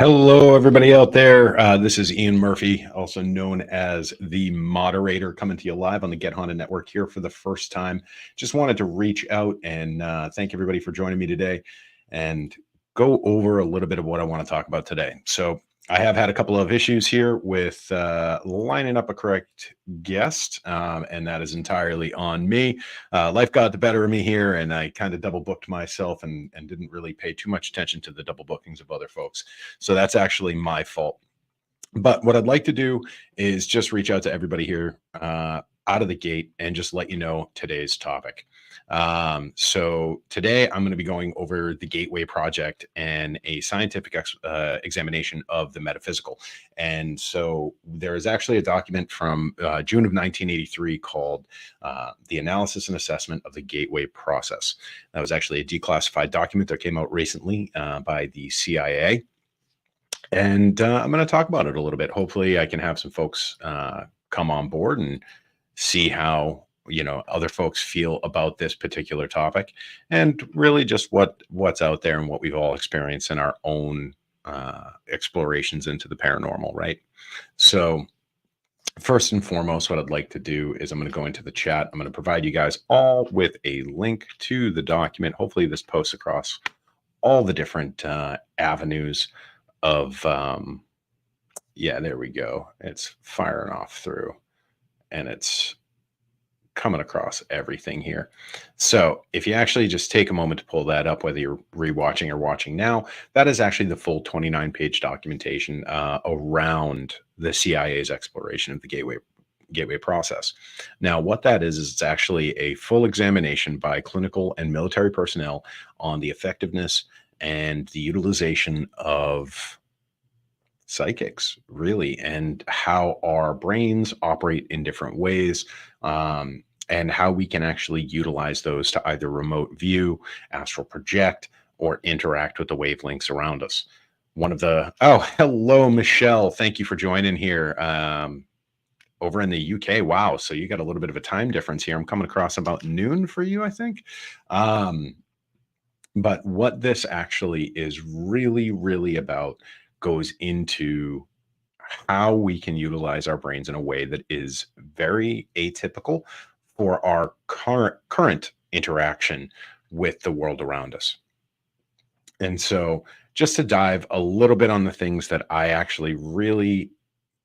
Hello, everybody out there. This is Ian Murphy, also known as the moderator, coming to you live on the Get Haunted Network here for the first time. Just wanted to reach out and thank everybody for joining me today and go over a little bit of what I want to talk about today. So I have had a couple of issues here with lining up a correct guest, and that is entirely on me. Life got the better of me here, and I kind of double booked myself and didn't really pay too much attention to the double bookings of other folks. So that's actually my fault. But what I'd like to do is just reach out to everybody here out of the gate and just let you know today's topic. So today I'm going to be going over the Gateway Project and a scientific examination of the metaphysical. And so there is actually a document from June of 1983 called The Analysis and Assessment of the Gateway Process. That was actually a declassified document that came out recently by the CIA. And I'm going to talk about it a little bit. Hopefully I can have some folks come on board and see how other folks feel about this particular topic, and really just what's out there and what we've all experienced in our own explorations into the paranormal, right? So first and foremost, what I'd like to do is I'm going to go into the chat. I'm going to provide you guys all with a link to the document. Hopefully this posts across all the different avenues of yeah, there we go. It's firing off through, and it's coming across everything here. So if you actually just take a moment to pull that up, whether you're rewatching or watching now, that is actually the full 29-page documentation around the CIA's exploration of the Gateway process. Now, what that is it's actually a full examination by clinical and military personnel on the effectiveness and the utilization of psychics, really, and how our brains operate in different ways, and how we can actually utilize those to either remote view, astral project, or interact with the wavelengths around us. Hello, Michelle. Thank you for joining here. Over in the UK. Wow. So you got a little bit of a time difference here. I'm coming across about noon for you, I think. But what this actually is really, really about goes into how we can utilize our brains in a way that is very atypical for our current interaction with the world around us. And so just to dive a little bit on the things that I actually really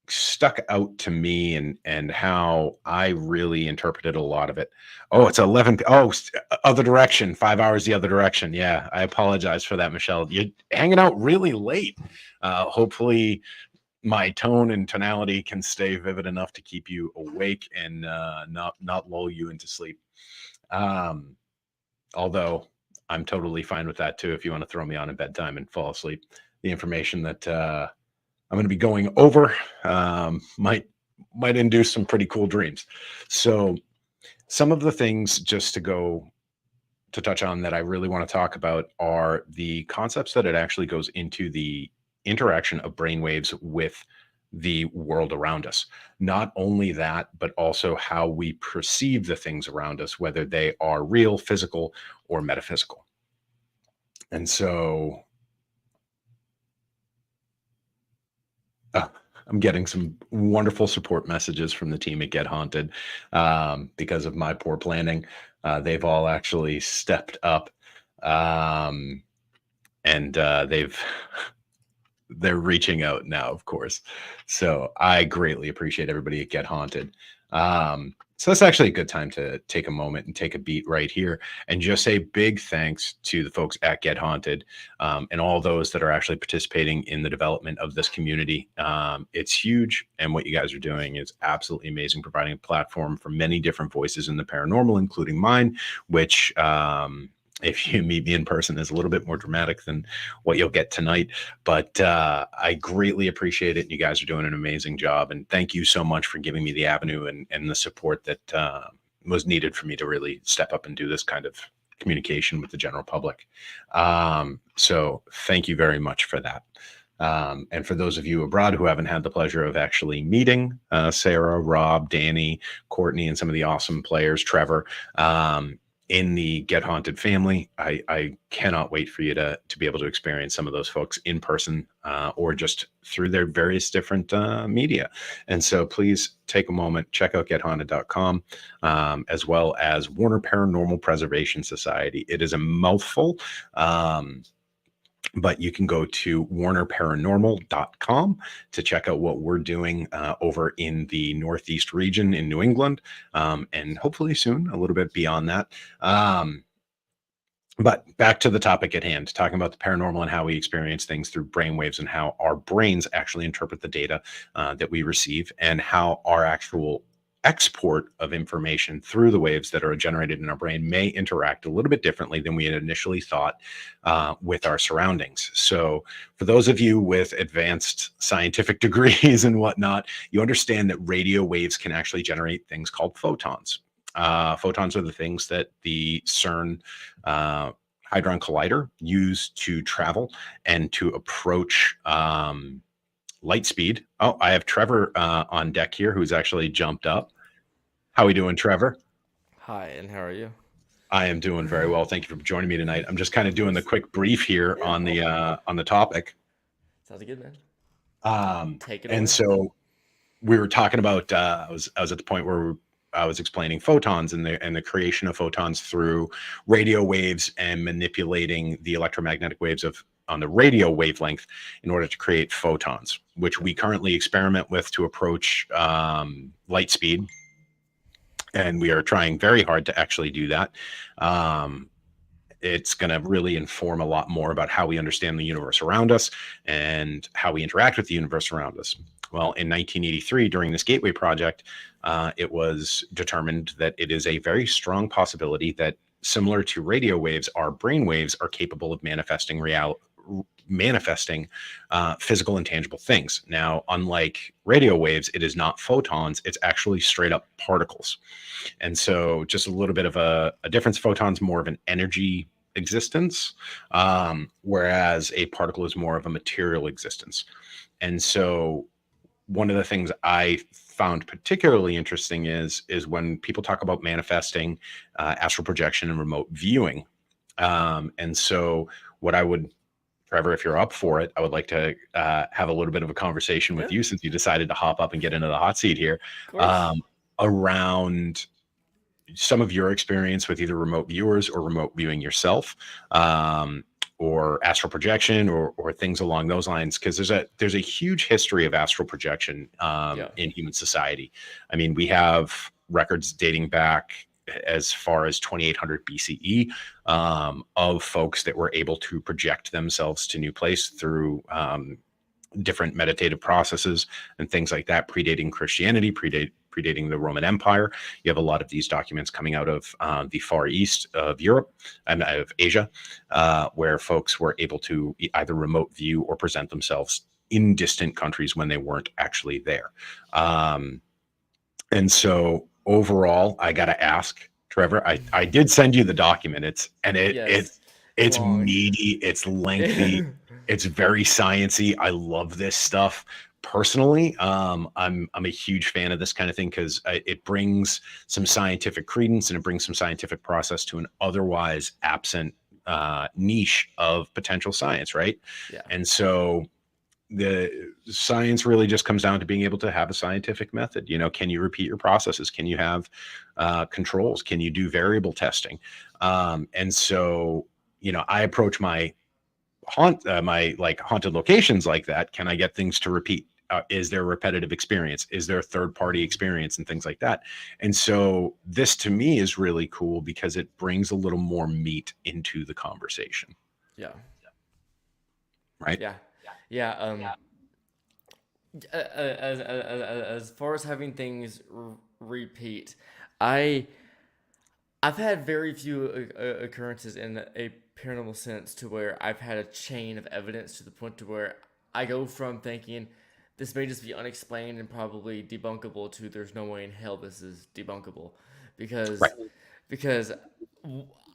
stuck out to me and how I really interpreted a lot of it. Oh, it's 11. Oh, other direction, 5 hours the other direction. Yeah, I apologize for that, Michelle. You're hanging out really late. Hopefully my tone and tonality can stay vivid enough to keep you awake and not lull you into sleep. Although I'm totally fine with that too. If you want to throw me on at bedtime and fall asleep, the information that I'm going to be going over might induce some pretty cool dreams. So some of the things just to touch on that I really want to talk about are the concepts that it actually goes into the interaction of brainwaves with the world around us. Not only that, but also how we perceive the things around us, whether they are real, physical, or metaphysical. And so I'm getting some wonderful support messages from the team at Get Haunted because of my poor planning. They've all actually stepped up, and they're reaching out now, of course. So I greatly appreciate everybody at Get Haunted. So that's actually a good time to take a moment and take a beat right here and just say big thanks to the folks at Get Haunted and all those that are actually participating in the development of this community. It's huge, and what you guys are doing is absolutely amazing, providing a platform for many different voices in the paranormal, including mine, which if you meet me in person is a little bit more dramatic than what you'll get tonight, but I greatly appreciate it. And you guys are doing an amazing job. And thank you so much for giving me the avenue and the support that was needed for me to really step up and do this kind of communication with the general public. So thank you very much for that. And for those of you abroad who haven't had the pleasure of actually meeting Sarah, Rob, Danny, Courtney, and some of the awesome players, Trevor, in the Get Haunted family. I cannot wait for you to be able to experience some of those folks in person, or just through their various different media. And so please take a moment, check out gethaunted.com, as well as Warner Paranormal Preservation Society. It is a mouthful. But you can go to warnerparanormal.com to check out what we're doing over in the Northeast region in New England, and hopefully soon a little bit beyond that. But back to the topic at hand, talking about the paranormal and how we experience things through brainwaves and how our brains actually interpret the data that we receive, and how our actual export of information through the waves that are generated in our brain may interact a little bit differently than we had initially thought with our surroundings. So, for those of you with advanced scientific degrees and whatnot, you understand that radio waves can actually generate things called photons. Photons are the things that the CERN Hadron Collider use to travel and to approach light speed. Oh, I have Trevor on deck here, who's actually jumped up. How are we doing, Trevor? Hi, and how are you? I am doing very well. Thank you for joining me tonight. I'm just kind of Of doing the course. quick brief here Yeah. on the topic. Sounds good, man. Take it And away. so we were talking about I was at the point where I was explaining photons and the creation of photons through radio waves and manipulating the electromagnetic waves of on the radio wavelength in order to create photons, which Yep. we currently experiment with to approach light speed, and we are trying very hard to actually do that. Um, it's going to really inform a lot more about how we understand the universe around us and how we interact with the universe around us. Well, in 1983, during this Gateway project, it was determined that it is a very strong possibility that, similar to radio waves, our brain waves are capable of manifesting physical and tangible things. Now, unlike radio waves, it is not photons; it's actually straight up particles. And so, just a little bit of a difference. Photons more of an energy existence, whereas a particle is more of a material existence. And so, one of the things I found particularly interesting is when people talk about manifesting, astral projection, and remote viewing. And so, what I would, Trevor, if you're up for it, I would like to have a little bit of a conversation Yeah, with you, since you decided to hop up and get into the hot seat here, of course. um, around some of your experience with either remote viewers or remote viewing yourself, um, or astral projection, or things along those lines, because there's a huge history of astral projection Yeah. in human society. I mean, we have records dating back as far as 2800 BCE, of folks that were able to project themselves to new place through different meditative processes and things like that, predating Christianity, predating the Roman Empire. You have a lot of these documents coming out of the far east of Europe and of Asia, where folks were able to either remote view or present themselves in distant countries when they weren't actually there. Um, and so overall, I got to ask, Trevor, I did send you the document. Yes. It's It's long. meaty, it's lengthy, it's very sciencey. I love this stuff personally. I'm a huge fan of this kind of thing because it brings some scientific credence, and it brings some scientific process to an otherwise absent niche of potential science, right? Yeah. And so the science really just comes down to being able to have a scientific method. Can you repeat your processes? Can you have controls? Can you do variable testing? And so, I approach my like haunted locations like that. Can I get things to repeat? Is there repetitive experience? Is there third party Mhm. experience and things like that? And so this to me is really cool because it brings a little more meat into the conversation, Yeah. right? Yeah. Yeah. As far as having things repeat, I I've had very few occurrences in a paranormal sense to where I've had a chain of evidence to the point to where I go from thinking this may just be unexplained and probably debunkable to there's no way in hell this is debunkable, Right. because because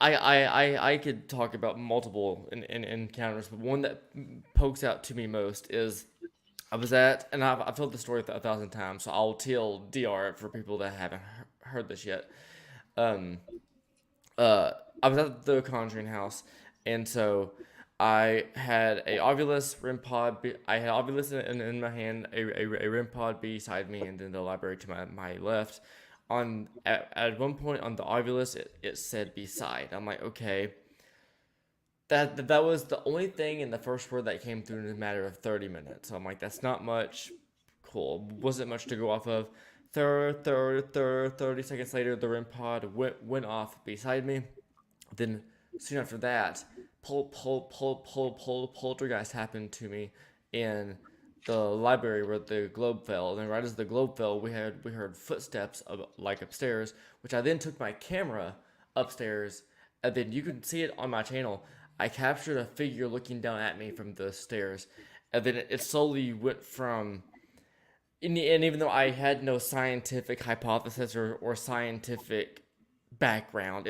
I could talk about multiple encounters, but one that pokes out to me most is I was at, and I've told the story a thousand times, so I'll tell DR for people that haven't heard this yet. Um, uh, I was at the Conjuring house, and so I had a Ovilus REM pod. I had Ovilus in my hand, a REM pod beside me, and then the library to my left. At one point on the Ovilus, it said beside. I'm like, okay, that was the only thing in the first word that came through in a matter of 30 minutes. So I'm like, that's not much. Cool, wasn't much to go off of. 30 seconds later, the REM pod went off beside me. Then soon after that, poltergeist happened to me in the library where the globe fell. And then right as the globe fell, we heard footsteps like upstairs, which I then took my camera upstairs, and then you can see it on my channel. I captured a figure looking down at me from the stairs, and then it slowly went from. And even though I had no scientific hypothesis or scientific background.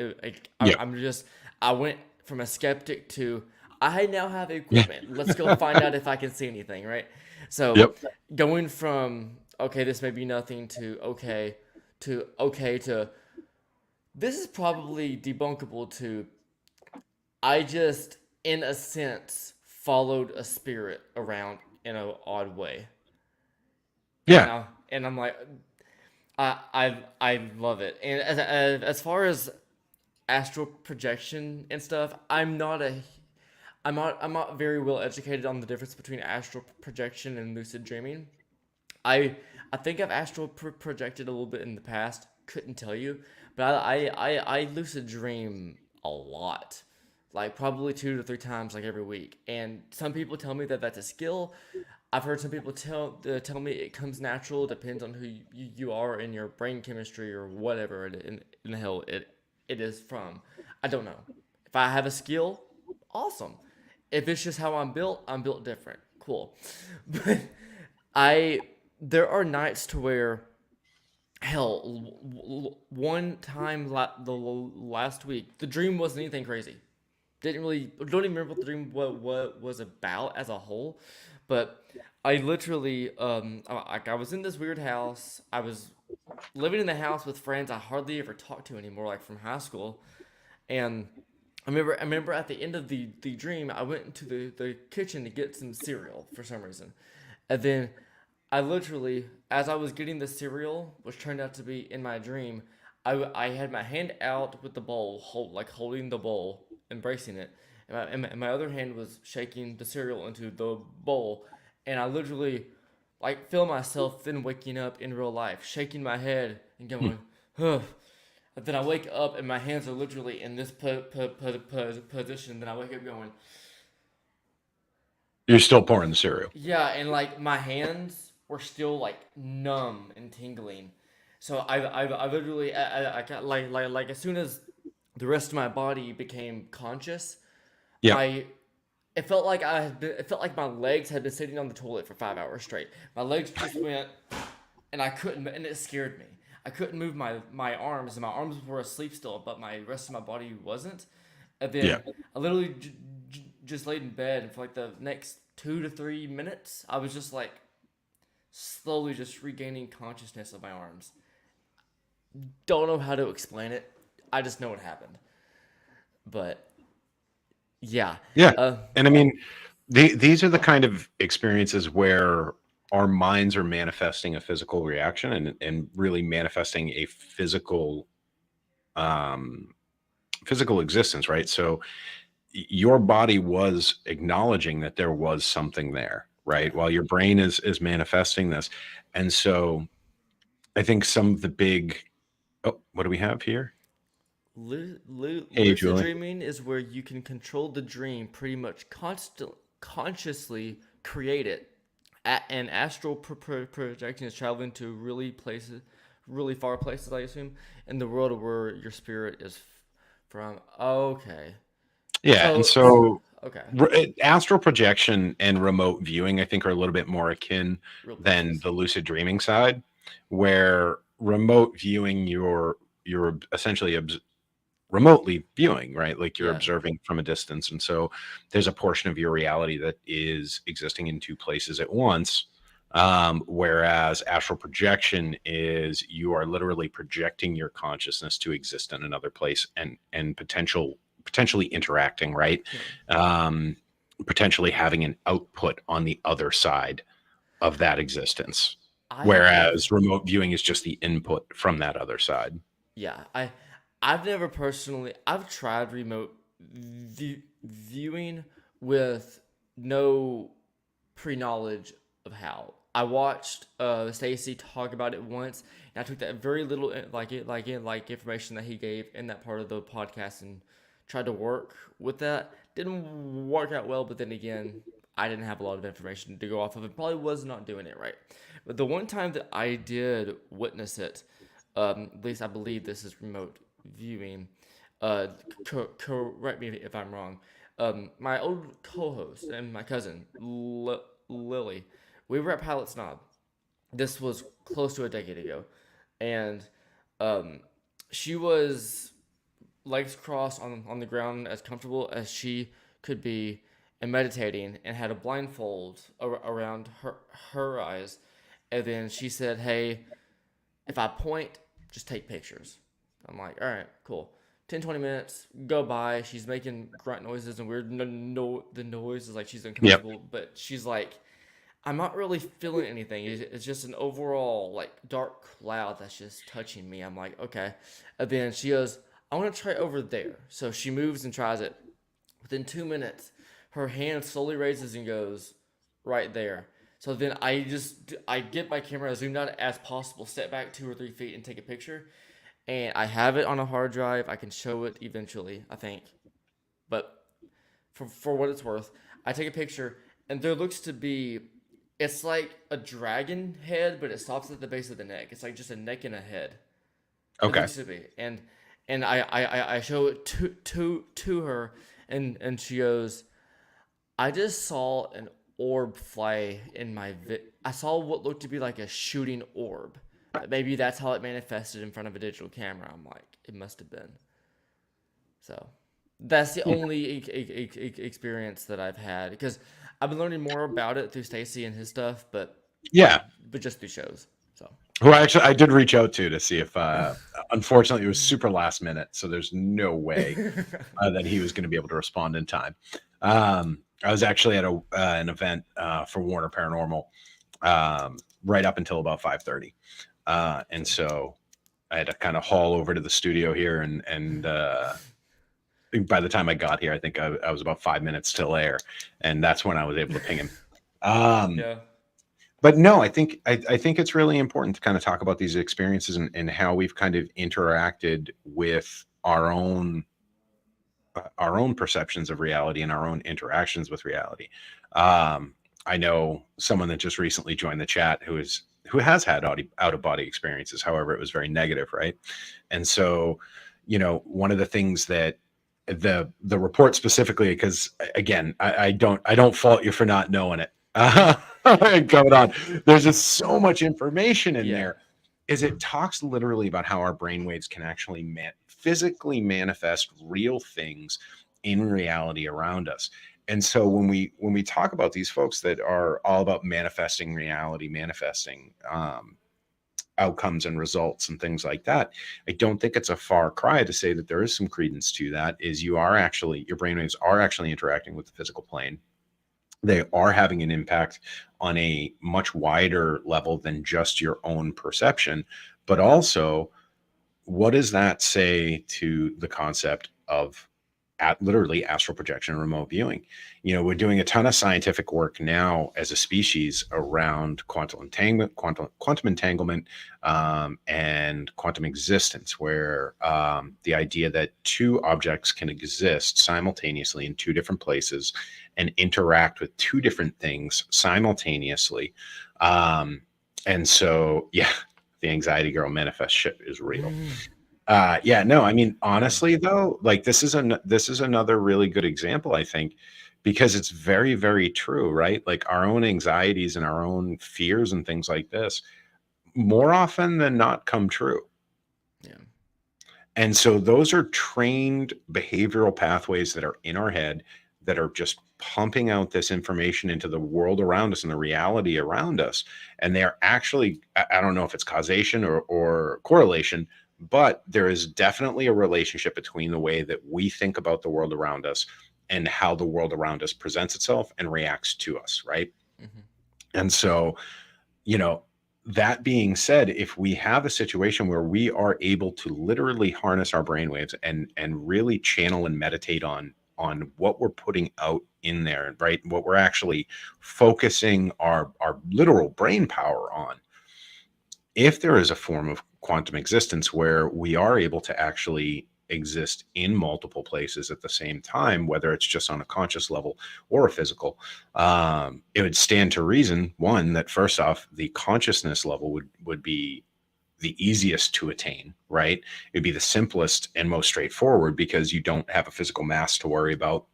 Yeah. I'm just, I went from a skeptic to, I now have equipment. Let's go find out if I can see anything, right? So Yep. going from, okay, this may be nothing to, okay, to, this is probably debunkable to, I just, in a sense, followed a spirit around in an odd way. And, Yeah. I'm like, I love it. And as far as astral projection and stuff, I'm not very well educated on the difference between astral projection and lucid dreaming. I I think I've astral projected a little bit in the past. Couldn't tell you, but I lucid dream a lot, like probably 2 to 3 times like every week. And some people tell me that that's a skill. I've heard some people tell me it comes natural. Depends on who you are in your brain chemistry or whatever in the hell it is from. I don't know. If I have a skill, awesome. If it's just how I'm built different. Cool. But I there are nights to where hell one time the last week the dream wasn't anything crazy. Didn't really don't even remember what the dream what was about as a whole, but I literally I was in this weird house. I was living in the house with friends I hardly ever talked to anymore, like from high school. And I remember at the end of the dream, I went into the kitchen to get some cereal for some reason. And then I literally, as I was getting the cereal, which turned out to be in my dream, I had my hand out with the bowl, like holding the bowl, embracing it. And my other hand was shaking the cereal into the bowl. And I literally, like, feel myself then waking up in real life, shaking my head and Hmm. going, huh. And then I wake up and my hands are literally in this position. Then I wake up going, You're still pouring the cereal. yeah, and like my hands were still like numb and tingling. So I literally I got like as soon as the rest of my body became conscious, Yeah. my it felt like my legs had been sitting on the toilet for 5 hours straight. My legs just went, and I couldn't, and it scared me. I couldn't move my arms, and my arms were asleep still, but my rest of my body wasn't. And Yeah. then I literally just laid in bed, and for like the next 2 to 3 minutes, I was just like slowly just regaining consciousness of my arms. Don't know how to explain it. I just know what happened. But yeah, Yeah. uh, And I mean, these are the kind of experiences where our minds are manifesting a physical reaction and really manifesting a um, physical existence, right? So your body was acknowledging that there was something there, right? yeah. While your brain is manifesting this. And so I think some of the big, oh, what do we have here? Hey, Lucid Julie. dreaming is where you can control the dream, pretty much consciously create it. And astral projection is traveling to really far places, I assume, in the world where your spirit is from. Okay, Yeah. And so so okay, astral projection and remote viewing, I think, are a little bit more akin real than places. the lucid dreaming side, where remote viewing, you're essentially remotely viewing, right? Like you're Yeah, observing from a distance. And so there's a portion of your reality that is existing in two places at once. Whereas astral projection is you are literally projecting your consciousness to exist in another place and potentially interacting, right? Yeah. Um, Potentially having an output on the other side of that existence. I have Whereas remote viewing is just the input from that other side. Yeah, I've never personally I've tried remote viewing with no pre-knowledge of how. I watched Stacy talk about it once, and I took that very little like information that he gave in that part of the podcast and tried to work with that. Didn't work out well, but then again, I didn't have a lot of information to go off of, and probably was not doing it right. But the one time that I did witness it, at least I believe this is remote viewing. Correct me if I'm wrong. My old co-host and my cousin Lily, we were at Pilot's Knob. This was close to a decade ago, and um, she was legs crossed on the ground, as comfortable as she could be, and meditating, and had a blindfold around her eyes. And then she said, "Hey, if I point, just take pictures." I'm like, all right, cool. 10, 20 minutes go by. She's making grunt noises and weird the noise is like she's Yep. uncomfortable, but she's like, I'm not really feeling anything. It's just an overall like dark cloud that's just touching me. I'm like, okay. And then she goes, I want to try over there. So she moves and tries it. Within 2 minutes, her hand slowly raises and goes right there. So then I get my camera zoomed out as possible, step back 2 or 3 feet and take a picture. And I have it on a hard drive. I can show it eventually, I think. But for what it's worth, I take a picture and there looks to be it's like a dragon head, but it stops at the base of the neck. It's like just a neck and a head. It Okay. looks to be. And I show it to her and she goes, I just saw an orb fly in my I saw what looked to be like a shooting orb. Maybe that's how it manifested in front of a digital camera. I'm like, it must have been. So that's the only experience that I've had because I've been learning more about it through Stacy and his stuff, Yeah. but just through shows. So Who I did reach out to see if, unfortunately, it was super last minute, so there's no way that he was going to be able to respond in time. I was actually at an event for Warner Paranormal right up until about 5:30, and so I had to kind of haul over to the studio here, and by the time I got here, I think I was about 5 minutes till air, and that's when I was able to ping him. yeah, But no, I think it's really important to kind of talk about these experiences and how we've kind of interacted with our own perceptions of reality and our own interactions with reality. I know someone that just recently joined the chat who has had out of body experiences. However, it was very negative, right? And so, one of the things that the report specifically, because again, I don't fault you for not knowing it. Going on, there's just so much information in yeah, there. Is it talks literally about how our brainwaves can actually physically manifest real things in reality around us. And so when we talk about these folks that are all about manifesting reality, manifesting outcomes and results and things like that, I don't think it's a far cry to say that there is some credence to that. Is your brainwaves are actually interacting with the physical plane. They are having an impact on a much wider level than just your own perception, but also, what does that say to the concept of literally astral projection and remote viewing? We're doing a ton of scientific work now as a species around quantum entanglement, and quantum existence, where the idea that two objects can exist simultaneously in two different places and interact with two different things simultaneously. And so, yeah, the anxiety girl manifest shit is real. Yeah, no, I mean, yeah, honestly though, like this is another really good example, I think, because it's very, very true, right? Like our own anxieties and our own fears and things like this, more often than not, come true. yeah, And so those are trained behavioral pathways that are in our head that are just pumping out this information into the world around us and the reality around us. And they are actually, I don't know if it's causation or correlation, but there is definitely a relationship between the way that we think about the world around us and how the world around us presents itself and reacts to us, right? Mm-hmm. And so, you know, that being said, if we have a situation where we are able to literally harness our brainwaves and really channel and meditate on what we're putting out in there, right? What we're actually focusing our literal brain power on. If there is a form of quantum existence where we are able to actually exist in multiple places at the same time, whether it's just on a conscious level or a physical, it would stand to reason, one, that first off, the consciousness level would be the easiest to attain, right? It'd be the simplest and most straightforward because you don't have a physical mass to worry about.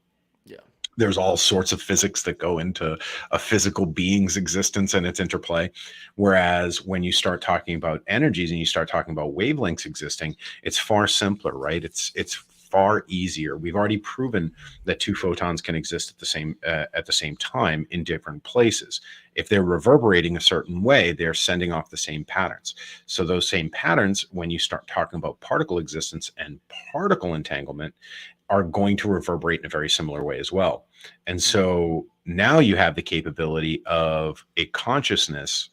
Yeah. There's all sorts of physics that go into a physical being's existence and its interplay. Whereas when you start talking about energies and you start talking about wavelengths existing, it's far simpler, right? It's far easier. We've already proven that two photons can exist at the same time in different places. If they're reverberating a certain way, they're sending off the same patterns. So those same patterns, when you start talking about particle existence and particle entanglement, are going to reverberate in a very similar way as well. And so now you have the capability of a consciousness,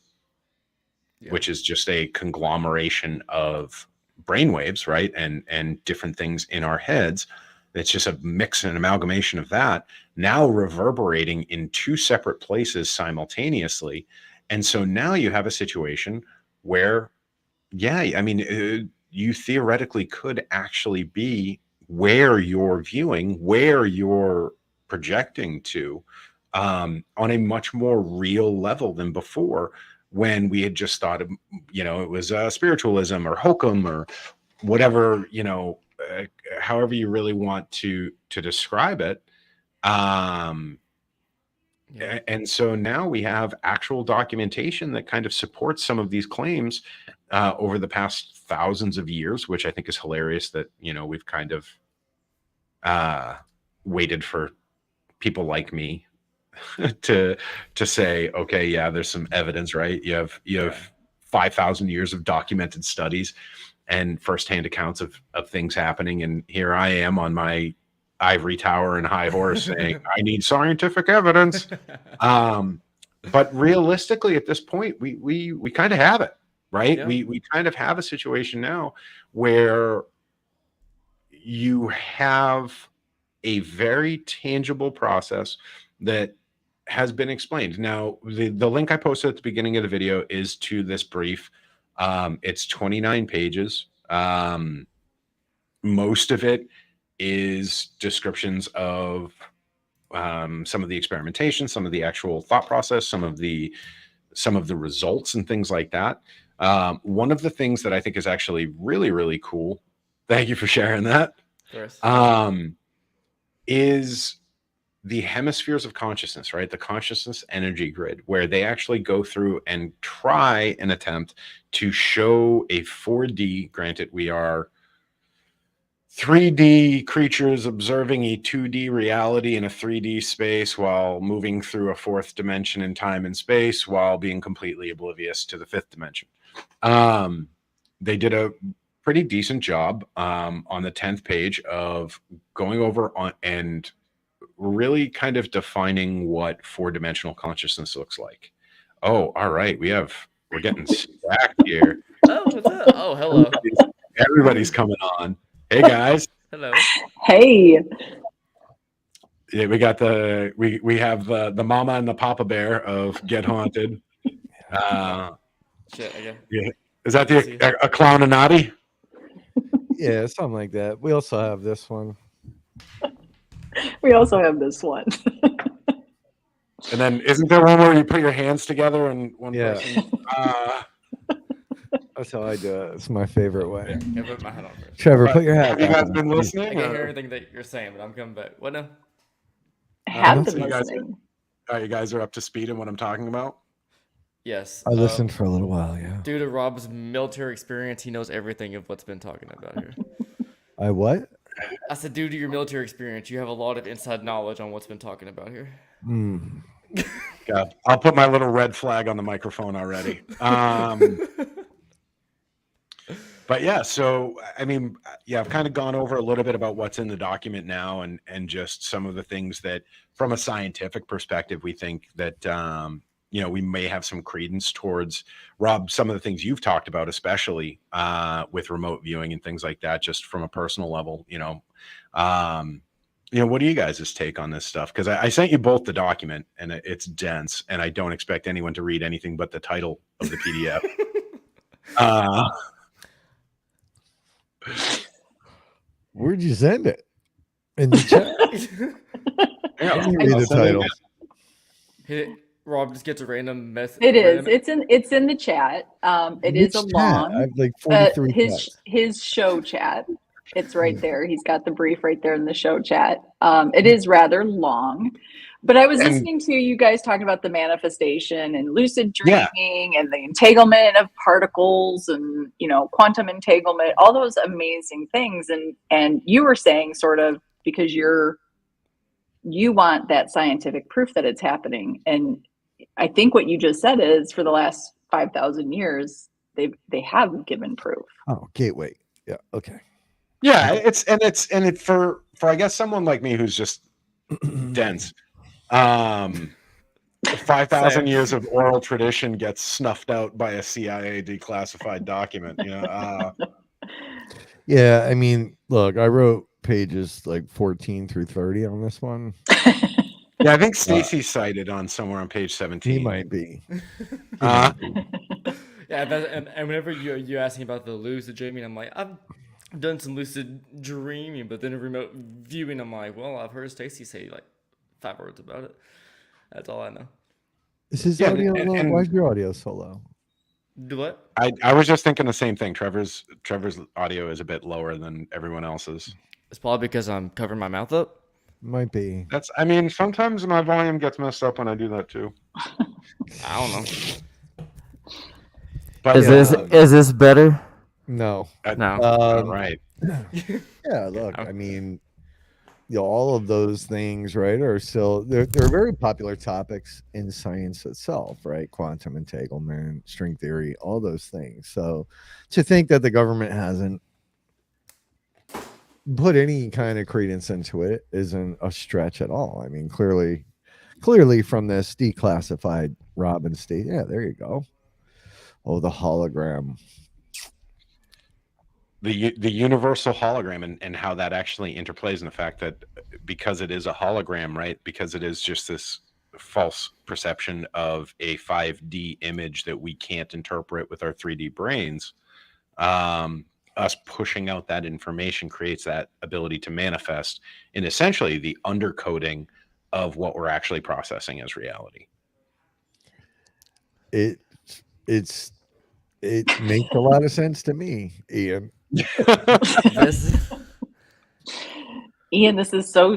Yeah. which is just a conglomeration of brainwaves, right? And different things in our heads. It's just a mix and amalgamation of that, now reverberating in two separate places simultaneously. And so now you have a situation where, yeah, I mean, you theoretically could actually be where you're viewing, where you're projecting to, on a much more real level than before, when we had just thought of, it was spiritualism or hokum or whatever, however you really want to describe it. Yeah. And so now we have actual documentation that kind of supports some of these claims over the past thousands of years, which I think is hilarious that, we've kind of waited for people like me to say, okay, yeah, there's some evidence, right? You have 5,000 years of documented studies and firsthand accounts of things happening. And here I am on my ivory tower and high horse saying, I need scientific evidence. But realistically, at this point, we kind of have it, right? Yeah. We kind of have a situation now where you have a very tangible process that has been explained. Now, the link I posted at the beginning of the video is to this brief. It's 29 pages. Most of it is descriptions of some of the experimentation, some of the actual thought process, some of the results and things like that. One of the things that I think is actually really, really cool, thank you for sharing that, Of course. is the hemispheres of consciousness, right? The consciousness energy grid, where they actually go through and try and attempt to show a 4D, granted, we are 3D creatures observing a 2D reality in a 3D space while moving through a fourth dimension in time and space while being completely oblivious to the fifth dimension. They did a pretty decent job on the 10th page of going over on and really kind of defining what four-dimensional consciousness looks like. Oh, all right. We're getting stacked here. Oh, what's up? Oh, hello. Everybody's coming on. Hey guys. Hello. Hey. Yeah, we have the mama and the papa bear of Get Haunted. Shit, okay. Yeah. Is that a clown and naughty? Yeah, something like that. We also have this one. We also have this one. And then isn't there one where you put your hands together and one Yeah. person? That's how I do it. It's my favorite way. Yeah, put my hat on first. Trevor, put your hat Have you back guys on. been I listening? can't hear anything that you're saying, but I'm coming back. What now? Have so been you guys listening. You guys are up to speed in what I'm talking about? Yes. I listened for a little while, yeah. Due to Rob's military experience, he knows everything of what's been talking about here. I what? I said, due to your military experience, you have a lot of inside knowledge on what's been talking about here. Mm. God, I'll put my little red flag on the microphone already. But yeah, so I mean, yeah, I've kind of gone over a little bit about what's in the document now, and just some of the things that, from a scientific perspective, we think that we may have some credence towards. Rob, some of the things you've talked about, especially with remote viewing and things like that, just from a personal level, what do you guys' take on this stuff? Because I sent you both the document, and it's dense, and I don't expect anyone to read anything but the title of the PDF. Where'd you send it? In the chat. Let me read the title. Rob just gets a random message. It is. It's in the chat. It is a long. I have like 43 his show chat. It's right there. He's got the brief right there in the show chat. It is rather long, but I was listening to you guys talking about the manifestation and lucid dreaming and the entanglement of particles and quantum entanglement, all those amazing things. And you were saying sort of because you want that scientific proof that it's happening. And I think what you just said is for the last 5,000 years, they have given proof. Oh, gateway. Yeah. Okay. Yeah, it's for I guess someone like me who's just dense. 5,000 years of oral tradition gets snuffed out by a CIA declassified document. Yeah, I mean, look, I wrote pages like 14 through 30 on this one. Yeah, I think Stacy's cited on somewhere on page 17. He might be. Yeah, and whenever you ask me about the lucid dreaming, I'm like, I've done some lucid dreaming, but then a remote viewing, I'm like, well, I've heard Stacy say like 5 words about it. That's all I know. Is his audio low? Why is your audio so low? Do what? I was just thinking the same thing. Trevor's audio is a bit lower than everyone else's. It's probably because I'm covering my mouth up. Might be. Sometimes my volume gets messed up when I do that too. I don't know. But, is this better? No. No. All right. Yeah, look, I mean, all of those things, right, are still they're very popular topics in science itself, right? Quantum entanglement, string theory, all those things. So to think that the government hasn't put any kind of credence into it isn't a stretch at all. I mean, clearly from this declassified Robin state, yeah, there you go. Oh, the hologram. The universal hologram and how that actually interplays in the fact that because it is a hologram, right? Because it is just this false perception of a 5D image that we can't interpret with our 3D brains. Us pushing out that information creates that ability to manifest in essentially the undercoding of what we're actually processing as reality. It makes a lot of sense to me, Ian. Ian, this is so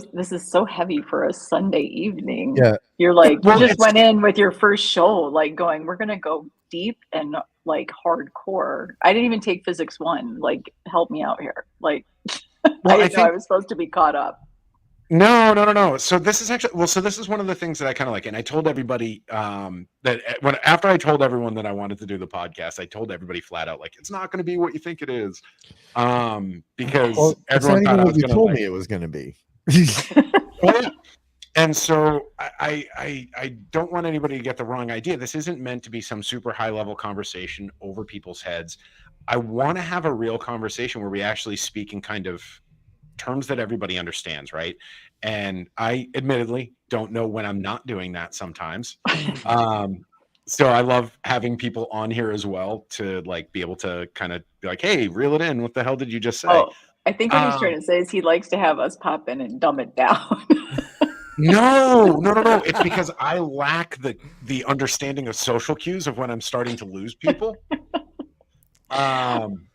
heavy for a Sunday evening. Yeah, you're like you just went in with your first show, like going, we're gonna go deep and like hardcore. I didn't even take physics 1. Like, help me out here. Like, I didn't know I was supposed to be caught up. No. So this is actually this is one of the things that I kind of like, and I told everybody that after I told everyone that I wanted to do the podcast, I told everybody flat out, like, it's not going to be what you think it is, because everyone thought I was going to. Told me it was going to be. And so I don't want anybody to get the wrong idea. This isn't meant to be some super high level conversation over people's heads. I want to have a real conversation where we actually speak in kind of terms that everybody understands, right? And I admittedly don't know when I'm not doing that sometimes. So I love having people on here as well to like be able to kind of be like, hey, reel it in. What the hell did you just say? Oh, I think what he's trying to say is he likes to have us pop in and dumb it down. No. It's because I lack the understanding of social cues of when I'm starting to lose people. Listen,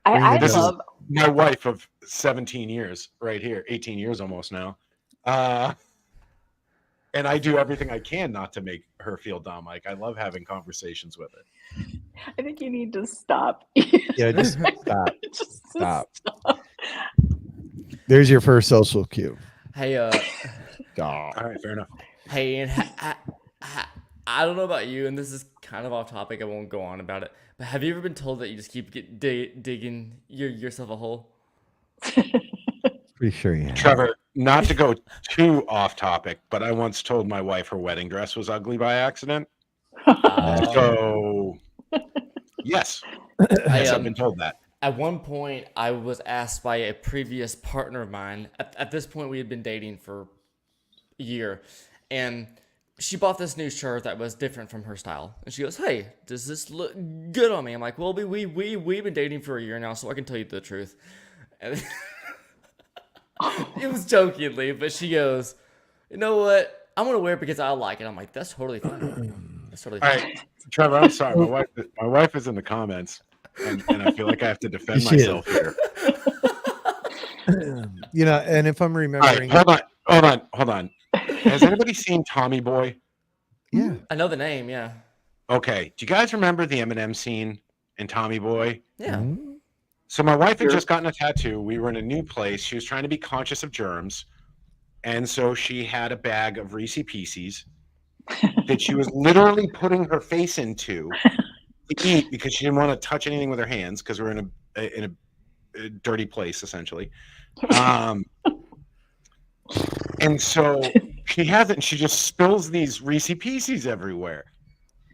I love my wife of 17 years right here, 18 years almost now. And I do everything I can not to make her feel dumb. Like, I love having conversations with her. I think you need to stop. Yeah, just stop. Just Stop. There's your first social cue. Hey, All right, fair enough. hey, and I don't know about you, and this is kind of off topic. I won't go on about it. But have you ever been told that you just keep digging yourself a hole? Pretty sure you have. Trevor, not to go too off topic, but I once told my wife her wedding dress was ugly by accident. So, yes, I've been told that. At one point, I was asked by a previous partner of mine. At this point, we had been dating for a year, and she bought this new shirt that was different from her style. And she goes, "Hey, does this look good on me?" I'm like, "Well, we've been dating for a year now, so I can tell you the truth." And it was jokingly, but she goes, "You know what? I'm gonna wear it because I like it." I'm like, "That's totally fine. That's totally fine." All right, Trevor, I'm sorry. My wife is in the comments, and I feel like I have to defend myself here. You know, and if I'm remembering, right, hold on. Has anybody seen Tommy Boy? Yeah, I know the name. Yeah. Okay. Do you guys remember the Eminem scene in Tommy Boy? Yeah. Mm-hmm. So my wife had just gotten a tattoo. We were in a new place. She was trying to be conscious of germs, and so she had a bag of Reese Pieces that she was literally putting her face into to eat because she didn't want to touch anything with her hands because we're in a dirty place essentially. And so she has it, and she just spills these Reese Pieces everywhere.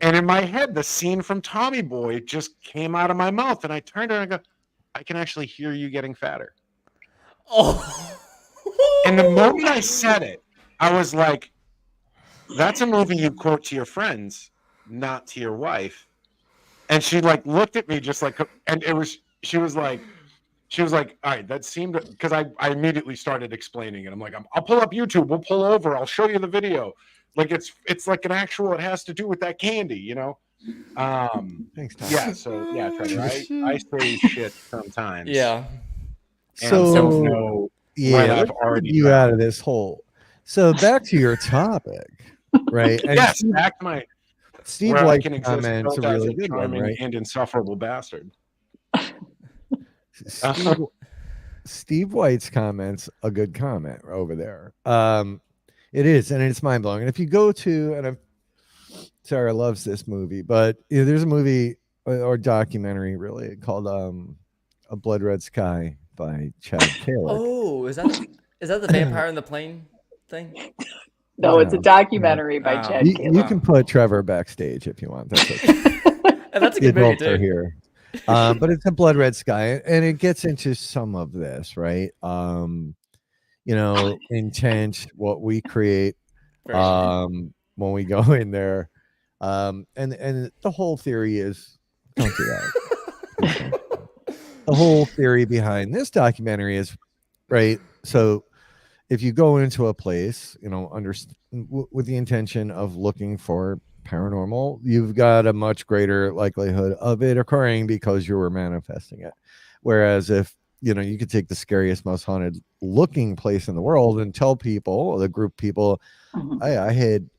And in my head, the scene from Tommy Boy just came out of my mouth, and I turned to her and I go, "I can actually hear you getting fatter." Oh. And the moment I said it, I was like, "That's a movie you quote to your friends, not to your wife." And she like looked at me just like, and she was like, "All right, that seemed," because I immediately started explaining it. I'm like, "I'll pull up YouTube. We'll pull over. I'll show you the video. Like it's like an actual. It has to do with that candy, you know." Thanks, Tom. Yeah. So yeah, Trevor, I say shit sometimes. Yeah. And So don't know when I've let's already get you out of this hole. So back to your topic, right? And yes, back to my Steve where I White's can exist comments a both as really a good one, charming right? and insufferable bastard. Steve White's comments a good comment over there. It is, and it's mind blowing. And if you go to, and Sarah loves this movie, but you know, there's a movie or documentary really called A Blood Red Sky by Chad Kalick. Oh, is that the vampire in the plane thing? No, it's a documentary by Chad You Kalick. can put Trevor backstage if you want. That's okay. And that's a good movie too. Here. But it's A Blood Red Sky, and it gets into some of this, right? You know, intent, what we create when we go in there. And the whole theory is don't do that. The whole theory behind this documentary is right. So if you go into a place, you know, with the intention of looking for paranormal, you've got a much greater likelihood of it occurring because you were manifesting it. Whereas if, you know, you could take the scariest, most haunted looking place in the world and tell people, the group people, I hid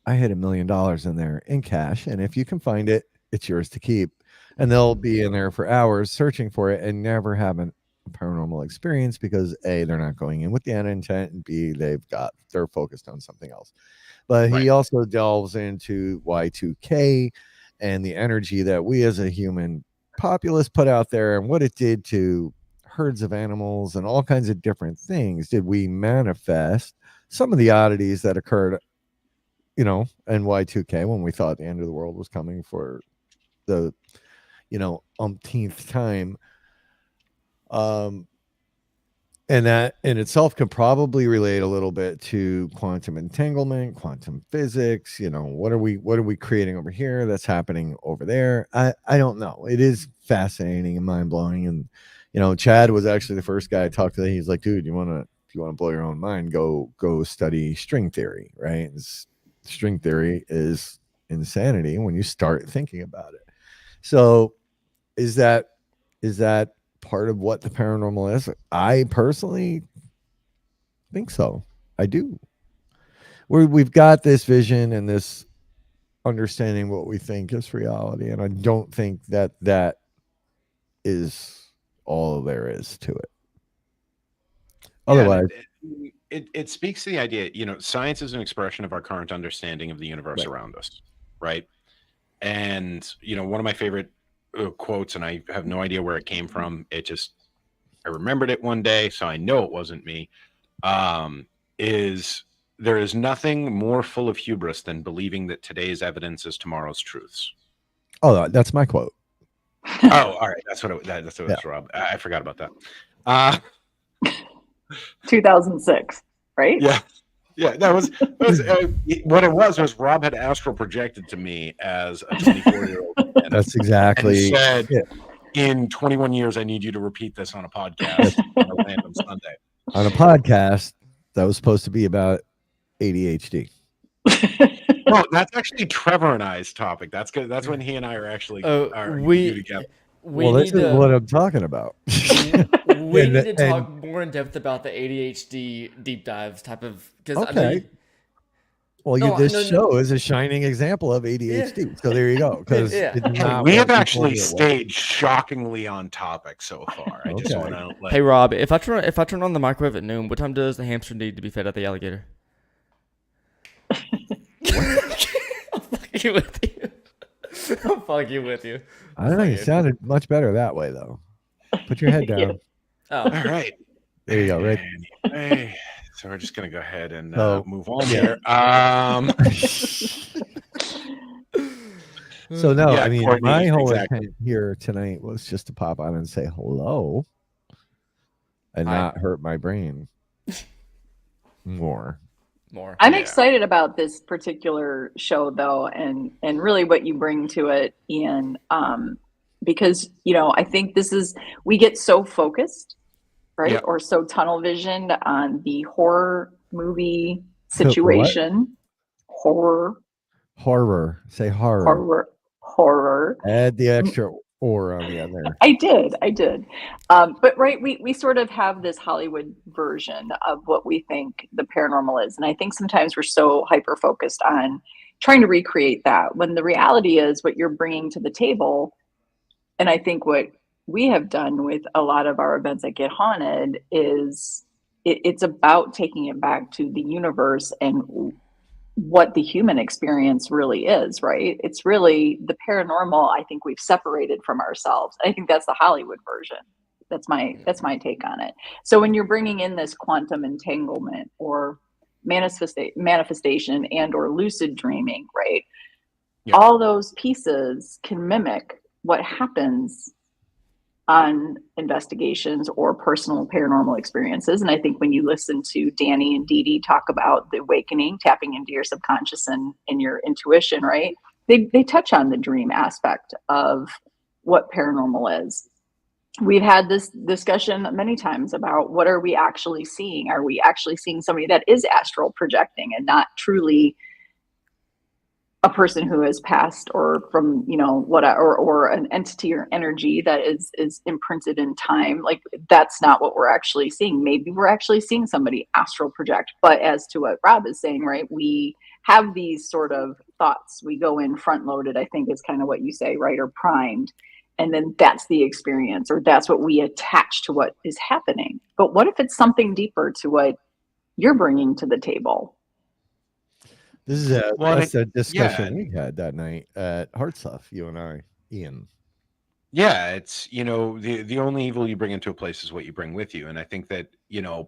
$1 million in there in cash, and if you can find it, it's yours to keep. And they'll be in there for hours searching for it and never have a paranormal experience because A, they're not going in with the end intent, and B, they're focused on something else. But he also delves into Y2K and the energy that we as a human populace put out there and what it did to herds of animals and all kinds of different things. Did we manifest some of the oddities that occurred, you know, in Y2K when we thought the end of the world was coming for the, you know, umpteenth time? And that in itself could probably relate a little bit to quantum entanglement, quantum physics. You know, what are we creating over here that's happening over there? I don't know. It is fascinating and mind blowing. And you know, Chad was actually the first guy I talked to. He's like, dude, if you want to blow your own mind, go study string theory, right? String theory is insanity when you start thinking about it. So is that part of what the paranormal is? I personally think so. I do. we've got this vision and this understanding what we think is reality, and I don't think that is all there is to it. Otherwise, it speaks to the idea, science is an expression of our current understanding of the universe around us, right? And one of my favorite quotes, and I have no idea where it came from, I remembered it one day, so I know it wasn't me, is there is nothing more full of hubris than believing that today's evidence is tomorrow's truths. Oh, that's my quote. Oh, all right. That's what it was, Rob. I forgot about that. 2006, right? Yeah. That was what it was Rob had astral projected to me as a 24-year-old. That's exactly. And said, in 21 years, I need you to repeat this on a podcast on a random Sunday. On a podcast that was supposed to be about ADHD. No, that's actually Trevor and I's topic. That's good. That's when he and I are actually together. Well, this is what I'm talking about. We need to talk more in depth about the ADHD deep dives type of. Okay. This show is a shining example of ADHD. Yeah. So there you go. Because we have actually stayed shockingly on topic so far. I just want to. Hey Rob, if I turn on the microwave at noon, what time does the hamster need to be fed at the alligator? I'm fucking with you. I'm fucking with you. I don't know. You sounded much better that way, though. Put your head down. Oh. All right. There you go. Right. Hey. So we're just going to go ahead and move on here. So, no, I mean, Courtney, my whole intent here tonight was just to pop on and say hello and not hurt my brain more. I'm excited about this particular show, though, and really what you bring to it, Ian, because, I think we get so focused, right? Yep. Or so tunnel visioned on the horror movie situation. Horror. Say horror. Horror. Add the extra or on the end there. I did. But right, we sort of have this Hollywood version of what we think the paranormal is. And I think sometimes we're so hyper-focused on trying to recreate that when the reality is what you're bringing to the table. And I think what we have done with a lot of our events at Get Haunted is it's about taking it back to the universe and what the human experience really is, right? It's really the paranormal. I think we've separated from ourselves. I think that's the Hollywood version. That's my take on it. So when you're bringing in this quantum entanglement or manifestation and or lucid dreaming, right? Yeah. All those pieces can mimic what happens on investigations or personal paranormal experiences. And I think when you listen to Danny and Dee Dee talk about the awakening, tapping into your subconscious and your intuition, right? They touch on the dream aspect of what paranormal is. We've had this discussion many times about what are we actually seeing? Are we actually seeing somebody that is astral projecting and not truly a person who has passed, or from, or an entity or energy that is imprinted in time? Like, that's not what we're actually seeing. Maybe we're actually seeing somebody astral project. But as to what Rob is saying, right, we have these sort of thoughts. We go in front loaded, I think is kind of what you say, right, or primed. And then that's the experience, or that's what we attach to what is happening. But what if it's something deeper to what you're bringing to the table? This is a discussion we had that night at Heart Stuff, you and I, Ian. Yeah, it's, the only evil you bring into a place is what you bring with you. And I think that,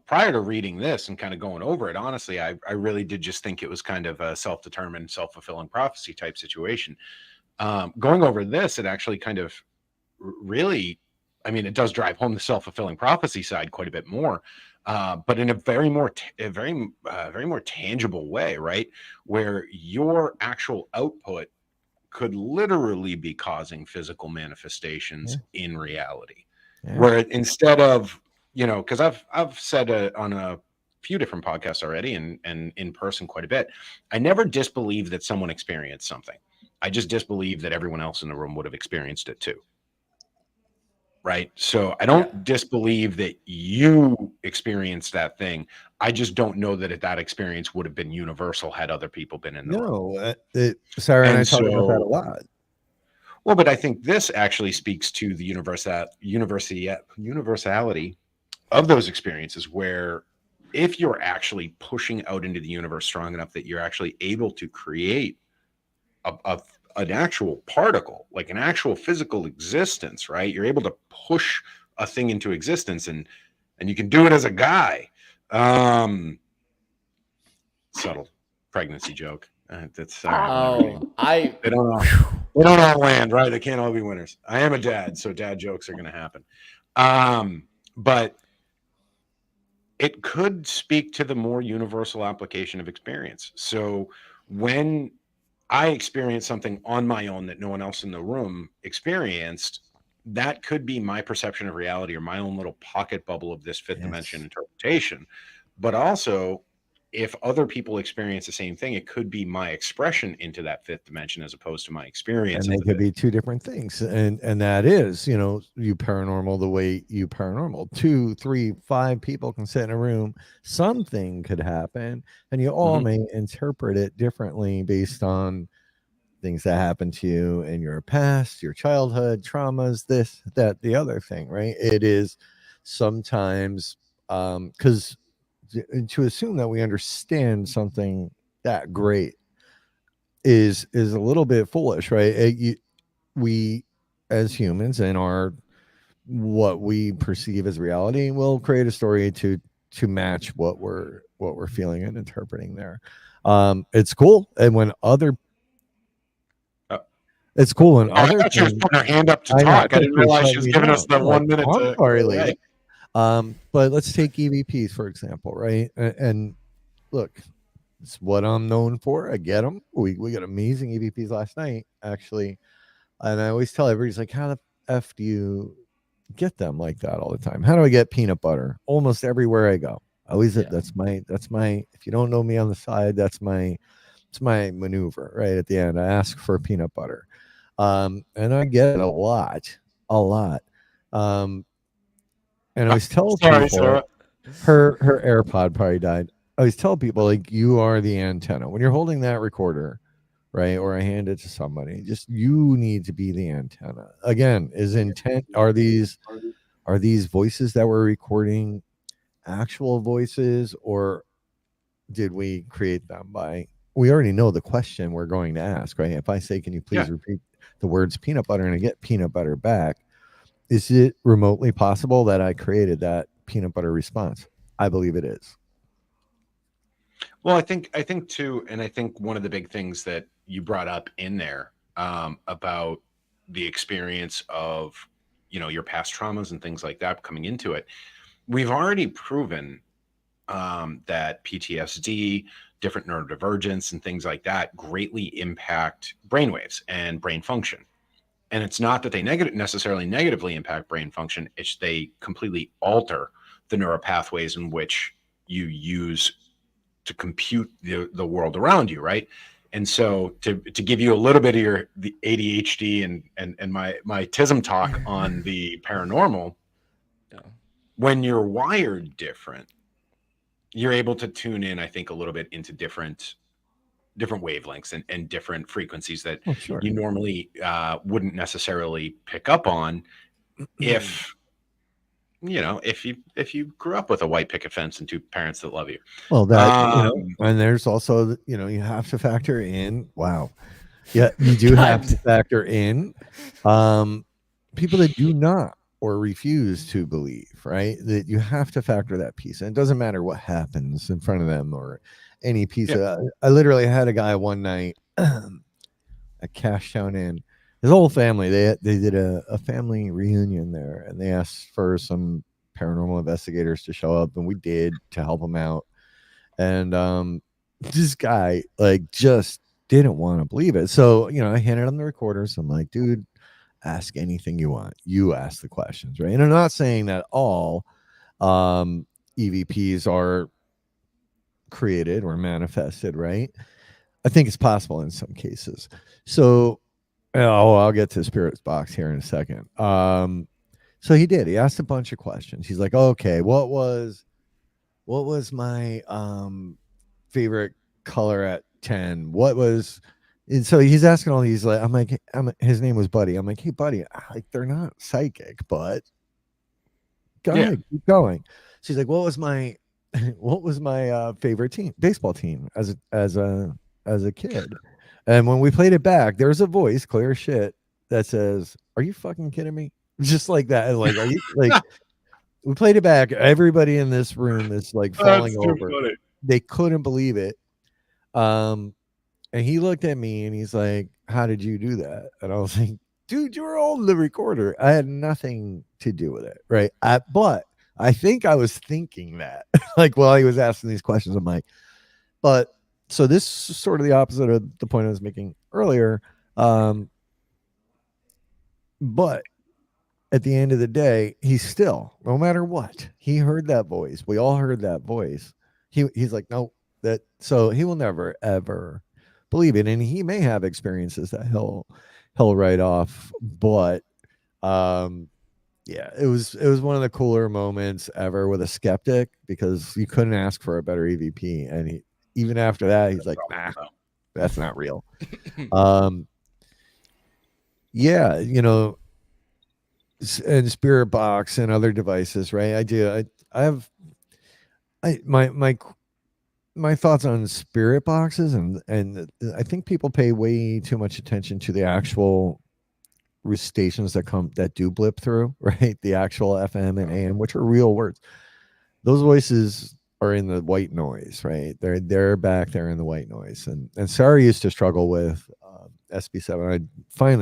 prior to reading this and kind of going over it, honestly, I really did just think it was kind of a self-determined, self-fulfilling prophecy type situation. Going over this, it actually kind of really, it does drive home the self-fulfilling prophecy side quite a bit more. But in a very more tangible way, right? Where your actual output could literally be causing physical manifestations in reality. Yeah. Where instead of, because I've said on a few different podcasts already and in person quite a bit, I never disbelieve that someone experienced something. I just disbelieve that everyone else in the room would have experienced it too. right? So I don't disbelieve that you experienced that thing. I just don't know that that experience would have been universal had other people been in the room. Sarah and I talk so, about that a lot. Well, but I think this actually speaks to the universality of those experiences, where if you're actually pushing out into the universe strong enough that you're actually able to create an actual particle, like an actual physical existence, right? You're able to push a thing into existence, and you can do it as a guy. Subtle pregnancy joke. That's they don't know. They don't all land, right? They can't all be winners. I am a dad, so dad jokes are going to happen. But it could speak to the more universal application of experience. So when I experienced something on my own that no one else in the room experienced, that could be my perception of reality or my own little pocket bubble of this fifth dimension interpretation. But also, if other people experience the same thing, it could be my expression into that fifth dimension as opposed to my experience. And they could be two different things. And that is, you paranormal the way you paranormal. 2, 3, 5 people can sit in a room. Something could happen, and you all may interpret it differently based on things that happened to you in your past, your childhood, traumas, this, that, the other thing, right? It is sometimes because to assume that we understand something that great is a little bit foolish, right? We as humans and our what we perceive as reality will create a story to match what we're feeling and interpreting there. It's cool, and when other it's cool when other things, she was putting her hand up to talk. I didn't realize she was giving us the 1 minute to sorry. But let's take EVPs for example, right? And look, it's what I'm known for. I get them. We got amazing EVPs last night, actually. And I always tell everybody, like, how the F do you get them like that all the time? How do I get peanut butter? Almost everywhere I go. That's my, if you don't know me on the side, it's my maneuver right at the end. I ask for peanut butter. And I get it a lot. And I always tell people, her AirPod probably died. I always tell people, like, you are the antenna when you're holding that recorder, right? Or I hand it to somebody, just you need to be the antenna. Again, is intent, are these voices that we're recording actual voices, or did we create them by, we already know the question we're going to ask, right? If I say, can you please repeat the words peanut butter, and I get peanut butter back, is it remotely possible that I created that peanut butter response? I believe it is. Well, I think too, and I think one of the big things that you brought up in there about the experience of, your past traumas and things like that coming into it, we've already proven that PTSD, different neurodivergence, and things like that greatly impact brainwaves and brain function. And it's not that they necessarily negatively impact brain function; it's they completely alter the neural pathways in which you use to compute the world around you, right? And so to give you a little bit of the ADHD and my TISM talk on the paranormal, when you're wired different, you're able to tune in, I think, a little bit into different wavelengths and different frequencies that you normally wouldn't necessarily pick up on if you grew up with a white picket fence and 2 parents that love you. Well, that and there's also you have to factor in. Wow, yeah, you do have to factor in people that do not or refuse to believe, right? That you have to factor that piece. And it doesn't matter what happens in front of them or any piece of. I literally had a guy one night, a Cash Town Inn. His whole family, they did a family reunion there, and they asked for some paranormal investigators to show up, and we did to help them out. And this guy just didn't want to believe it. So, I handed him the recorders. I'm like, dude, ask anything you want. You ask the questions, right? And I'm not saying that all EVPs are created or manifested, right? I think it's possible in some cases. So, I'll get to Spirit's box here in a second. So he did. He asked a bunch of questions. He's like, okay, what was my favorite color at 10? What was, and so he's asking all these, like, his name was Buddy. I'm like, hey Buddy, like, they're not psychic, but go ahead, keep going. She's like, what was my favorite team, baseball team as a kid? And when we played it back, there's a voice, clear as shit, that says, are you fucking kidding me? Just like that. And like, are you like, we played it back. Everybody in this room is like falling over. Funny. They couldn't believe it. And he looked at me and he's like, how did you do that? And I was like, dude, you were on the recorder. I had nothing to do with it. Right. But I think I was thinking that like while he was asking these questions, I'm like, but so this is sort of the opposite of the point I was making earlier. But at the end of the day, he's still, no matter what, he heard that voice. We all heard that voice. He's like, no, so he will never, ever believe it. And he may have experiences that he'll write off, but, yeah, it was one of the cooler moments ever with a skeptic, because you couldn't ask for a better EVP. And even after that, he's like, nah, that's not real. Yeah, and Spirit Box and other devices, right? I have my thoughts on Spirit Boxes, and I think people pay way too much attention to the actual stations that do blip through, right? The actual FM and AM, which are real words. Those voices are in the white noise, right? They're back there in the white noise. And Sarah used to struggle with SB7.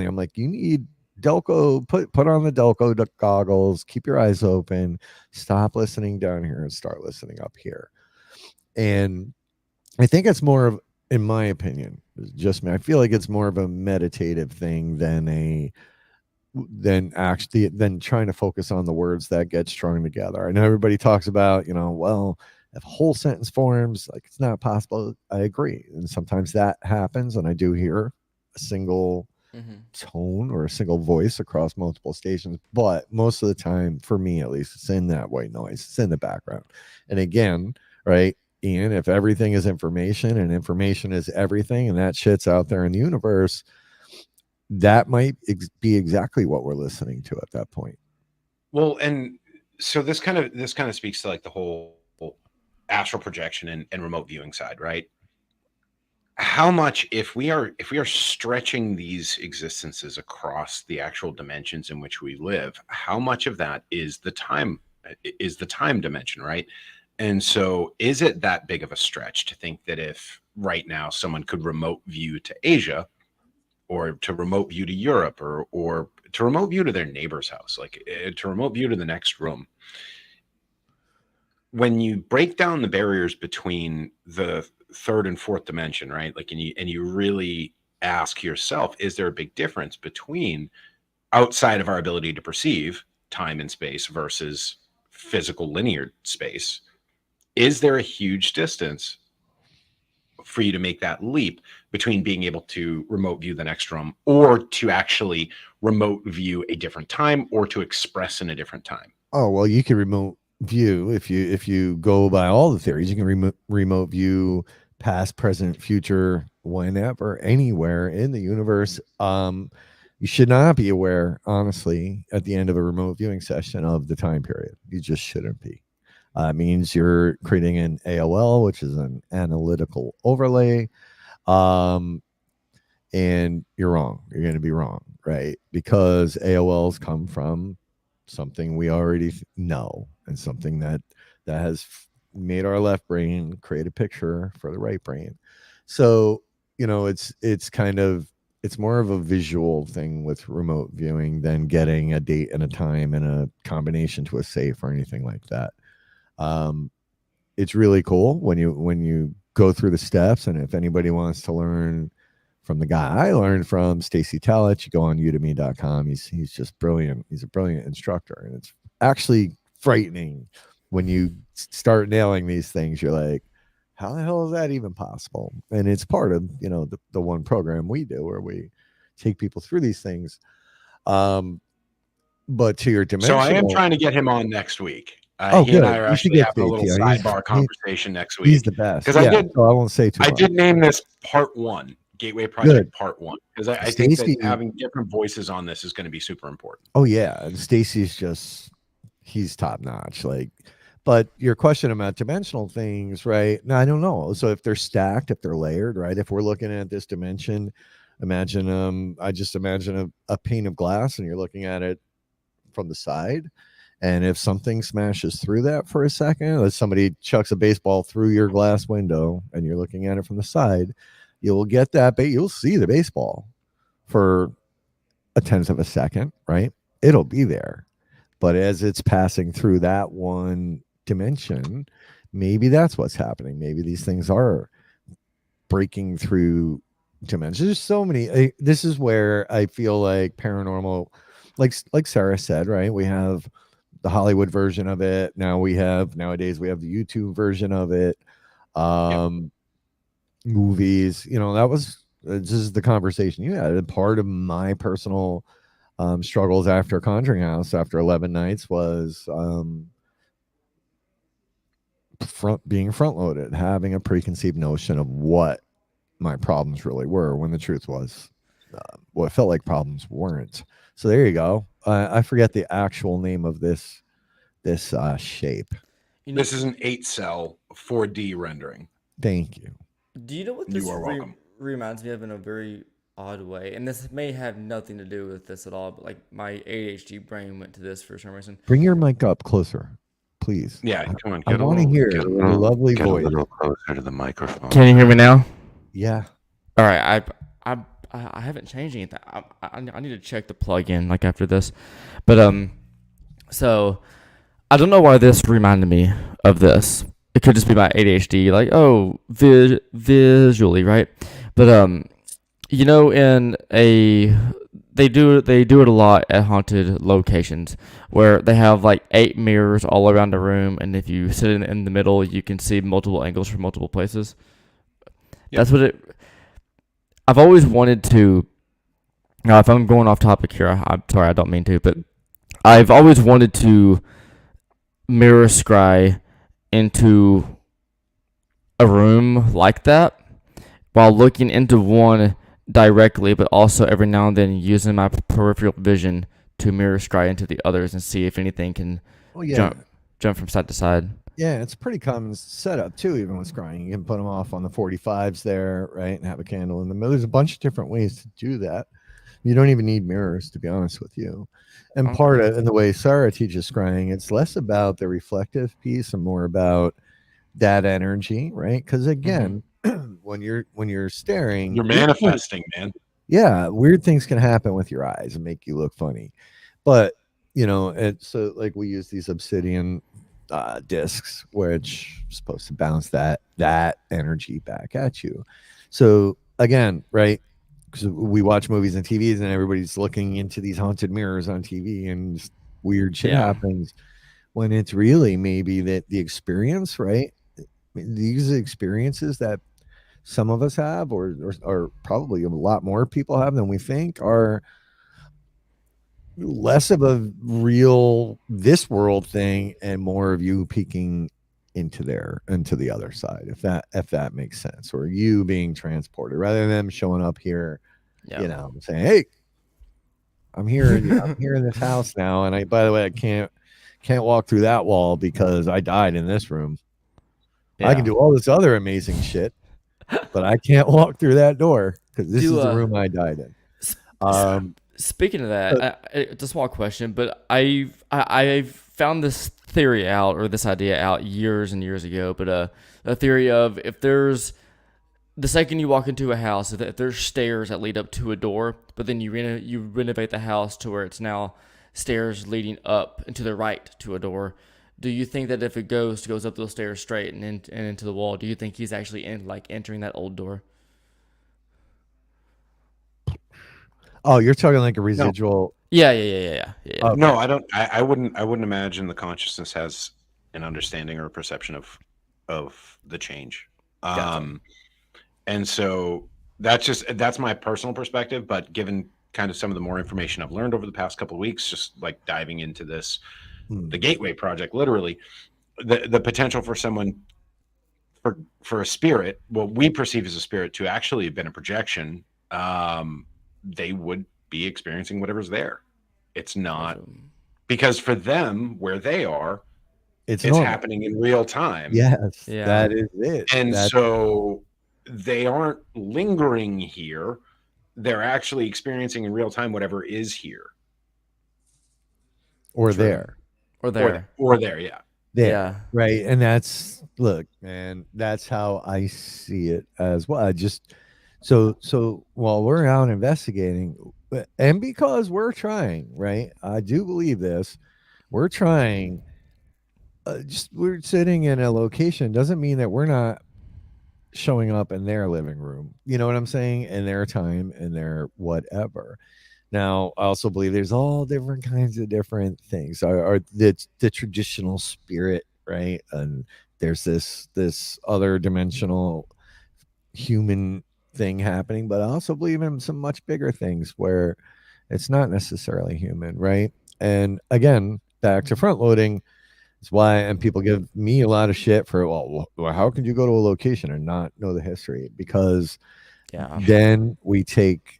I'm like, you need Delco, put on the Delco goggles, keep your eyes open, stop listening down here and start listening up here. And I think it's more of, in my opinion, just me, I feel like it's more of a meditative thing than trying to focus on the words that get strung together. I know everybody talks about, well, if whole sentence forms, like, it's not possible. I agree. And sometimes that happens, and I do hear a single tone or a single voice across multiple stations, but most of the time, for me at least, it's in that white noise, it's in the background. And again, right, Ian, if everything is information and information is everything, and that shit's out there in the universe, that might be exactly what we're listening to at that point. Well, and so this kind of speaks to like the whole astral projection and remote viewing side, right? How much, if we are stretching these existences across the actual dimensions in which we live, how much of that is the time dimension, right? And so is it that big of a stretch to think that if right now someone could remote view to Asia, or to remote view to Europe, or to remote view to their neighbor's house, like to remote view to the next room, when you break down the barriers between the third and fourth dimension, right? Like, and you really ask yourself, is there a big difference between outside of our ability to perceive time and space versus physical linear space? Is there a huge distance for you to make that leap between being able to remote view the next room, or to actually remote view a different time, or to express in a different time? Oh, well, you can remote view, if you go by all the theories, you can remote view past, present, future, whenever, anywhere in the universe. You should not be aware, honestly, at the end of a remote viewing session of the time period. You just shouldn't be. It means you're creating an AOL, which is an analytical overlay. And you're wrong. You're going to be wrong, right? Because AOLs come from something we already know, and something that has made our left brain create a picture for the right brain. So, it's more of a visual thing with remote viewing than getting a date and a time and a combination to a safe or anything like that. It's really cool when you go through the steps. And if anybody wants to learn from the guy I learned from, Stacy Talich, you go on udemy.com. He's just brilliant. He's a brilliant instructor, and it's actually frightening when you start nailing these things. You're like, how the hell is that even possible? And it's part of, the one program we do where we take people through these things. But to your So dimensional, I am trying to get him on next week. Oh, He and I good. are You should actually get having a little Faith. Yeah, sidebar conversation next he's week. the best. Because Yeah, so I won't say too I much. did name this Part 1, Gateway Project Good. Part 1, because I think Stacy, that having different voices on this is going to be super important. oh yeah, and Stacy's just he's top notch. Like, but your question about dimensional things, right? No, I don't know. So if they're stacked, if they're layered, right? If we're looking at this dimension, imagine I just imagine a pane of glass and you're looking at it from the side. And if something smashes through that for a second, if somebody chucks a baseball through your glass window and you're looking at it from the side, you'll get that, you'll see the baseball for a tenth of a second, right? It'll be there. But as it's passing through that one dimension, maybe that's what's happening. Maybe these things are breaking through dimensions. There's so many. This is where I feel like paranormal, like Sarah said, right? We have the Hollywood version of it. Nowadays we have the YouTube version of it. Movies, this is the conversation you had. Part of my personal struggles after Conjuring House, after 11 nights, was being front loaded, having a preconceived notion of what my problems really were, when the truth was what felt like problems weren't. So there you go. I forget the actual name of this shape. This is an 8-cell 4D rendering. Thank you. Do you know what this reminds me of in a very odd way? And this may have nothing to do with this at all, but like my ADHD brain went to this for some reason. Bring your mic up closer, please. Yeah, come on. I want to hear your lovely voice. A little closer to the microphone. Can you hear me now? Yeah. All right. I haven't changed anything. I need to check the plug-in like after this, but so I don't know why this reminded me of this. It could just be my ADHD, like visually, right? But they do it a lot at haunted locations where they have like 8 mirrors all around the room, and if you sit in the middle, you can see multiple angles from multiple places. Yep. That's what it. I've always wanted to. Now, if I'm going off topic here, I'm sorry, I don't mean to, but I've always wanted to mirror scry into a room like that while looking into one directly, but also every now and then using my peripheral vision to mirror scry into the others and see if anything can jump from side to side. Yeah, it's a pretty common setup too, even with scrying. You can put them off on the 45s there, right, and have a candle in the middle. There's a bunch of different ways to do that. You don't even need mirrors, to be honest with you. And part of, and the way Sarah teaches scrying, it's less about the reflective piece and more about that energy, right? Because again, when you're staring, you're manifesting, man. Yeah, weird things can happen with your eyes and make you look funny. But it's so like we use these obsidian discs, which are supposed to bounce that energy back at you. So again, right? Because we watch movies and TVs and everybody's looking into these haunted mirrors on TV and weird shit happens, when it's really maybe that the experience, right? These experiences that some of us have, or probably a lot more people have than we think, are less of a real this world thing and more of you peeking into the other side, if that makes sense, or you being transported rather than them showing up here, saying, hey, I'm here in this house now, and by the way, I can't walk through that wall because I died in this room. I can do all this other amazing shit, but I can't walk through that door because this is the room I died in. Speaking of that, it's a small question, but I've found this theory out, or this idea out years and years ago, but a theory of, if there's, the second you walk into a house, if there's stairs that lead up to a door, but then you renovate the house to where it's now stairs leading up and to the right to a door, do you think that if a ghost goes up those stairs straight and into the wall, do you think he's actually entering that old door? Oh, you're talking like a residual. No. Yeah. Okay. No, I don't. I wouldn't imagine the consciousness has an understanding or a perception of the change. Gotcha. And so that's my personal perspective. But given kind of some of the more information I've learned over the past couple of weeks, just like diving into this, the Gateway Project, literally, the potential for someone, for a spirit, what we perceive as a spirit, to actually have been a projection, they would be experiencing whatever's there. It's not, because for them, where they are, it's happening in real time. Yes, that is it. And so they aren't lingering here. They're actually experiencing in real time whatever is here. Or there. Yeah. Right. And that's, look, man, that's how I see it as well. I just, so while we're out investigating, and because we're trying, right? I do believe this, we're trying, we're sitting in a location doesn't mean that we're not showing up in their living room. You know what I'm saying? In their time, in their whatever. Now, I also believe there's all different kinds of different things. Are the traditional spirit, right? And there's this other dimensional human thing happening, but I also believe in some much bigger things where it's not necessarily human, right? And again, back to front loading. That's why, and people give me a lot of shit for, well, how can you go to a location and not know the history? Because then we take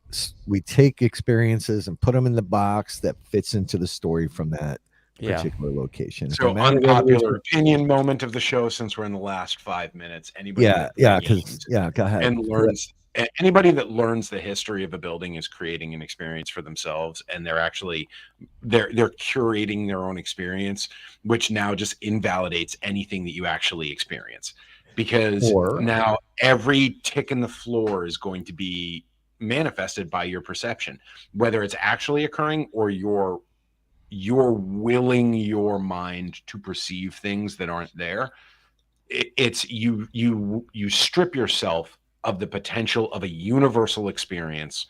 experiences and put them in the box that fits into the story from that particular location. So, unpopular opinion moment of the show, since we're in the last 5 minutes. Anybody? Go ahead. And learns. Anybody that learns the history of a building is creating an experience for themselves, and they're curating their own experience, which now just invalidates anything that you actually experience, because now every tick in the floor is going to be manifested by your perception, whether it's actually occurring or you're willing your mind to perceive things that aren't there. It's you strip yourself of the potential of a universal experience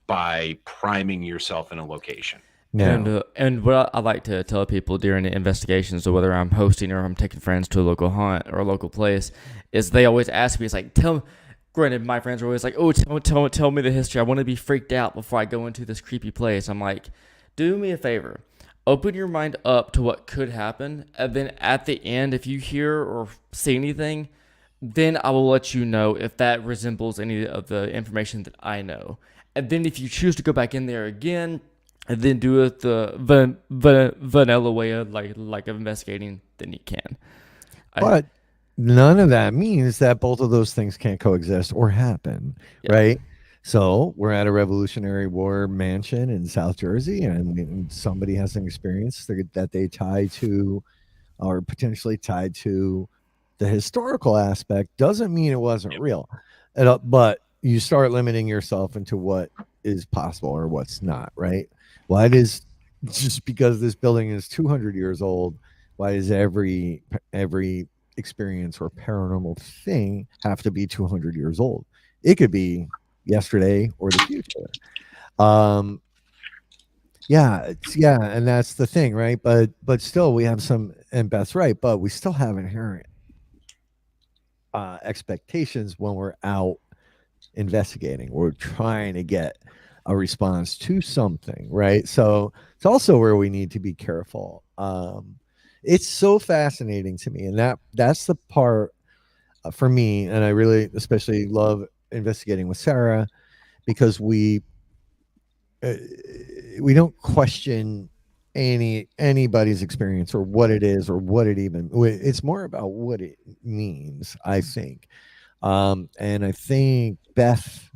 by priming yourself in a location. And what I like to tell people during the investigations, so whether I'm hosting or I'm taking friends to a local haunt or a local place, is they always ask me, it's like, granted, my friends are always like, oh, tell me the history. I want to be freaked out before I go into this creepy place. I'm like, do me a favor. Open your mind up to what could happen, and then at the end, if you hear or see anything, then I will let you know if that resembles any of the information that I know. And then if you choose to go back in there again, and then do it the vanilla way of like investigating, then you can. But none of that means that both of those things can't coexist or happen, right? So we're at a Revolutionary War mansion in South Jersey, and somebody has an experience that they tie to, or potentially tied to, the historical aspect. Doesn't mean it wasn't real, but you start limiting yourself into what is possible or what's not, right? Why does, just because this building is 200 years old, why does every experience or paranormal thing have to be 200 years old? It could be yesterday or the future. And that's the thing, right? But still, we have some, and Beth's right, but we still have inherent expectations when we're out investigating. We're trying to get a response to something, right? So it's also where we need to be careful. It's so fascinating to me, and that's the part for me, and I really especially love investigating with Sarah, because we don't question anybody's experience or what it is or what it even, it's more about what it means, I think. And I think Beth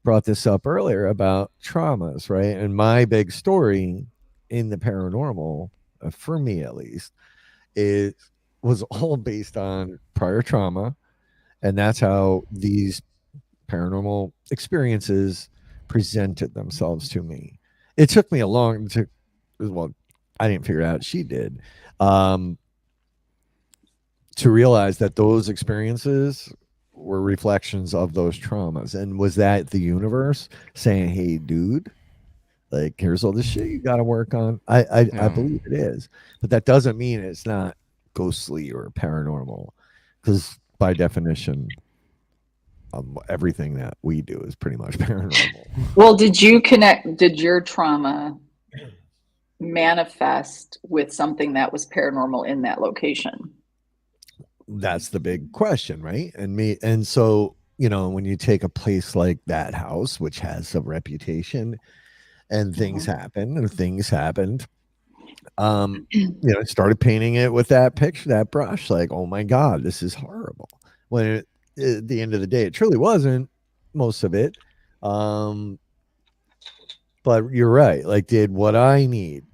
brought this up earlier about traumas, right? And my big story in the paranormal, for me at least, was all based on prior trauma, and that's how these paranormal experiences presented themselves to me. It took me I didn't figure it out, she did, to realize that those experiences were reflections of those traumas. And was that the universe saying, hey dude, like, here's all this shit you got to work on? I believe it is, but that doesn't mean it's not ghostly or paranormal, because by definition everything that we do is pretty much paranormal. Well, did your trauma manifest with something that was paranormal in that location? That's the big question, right? And so, when you take a place like that house, which has a reputation, and things happen, and things happened, started painting it with that picture, that brush, like, oh my God, this is horrible. When at the end of the day, it truly wasn't, most of it. But you're right. Like, did what I needed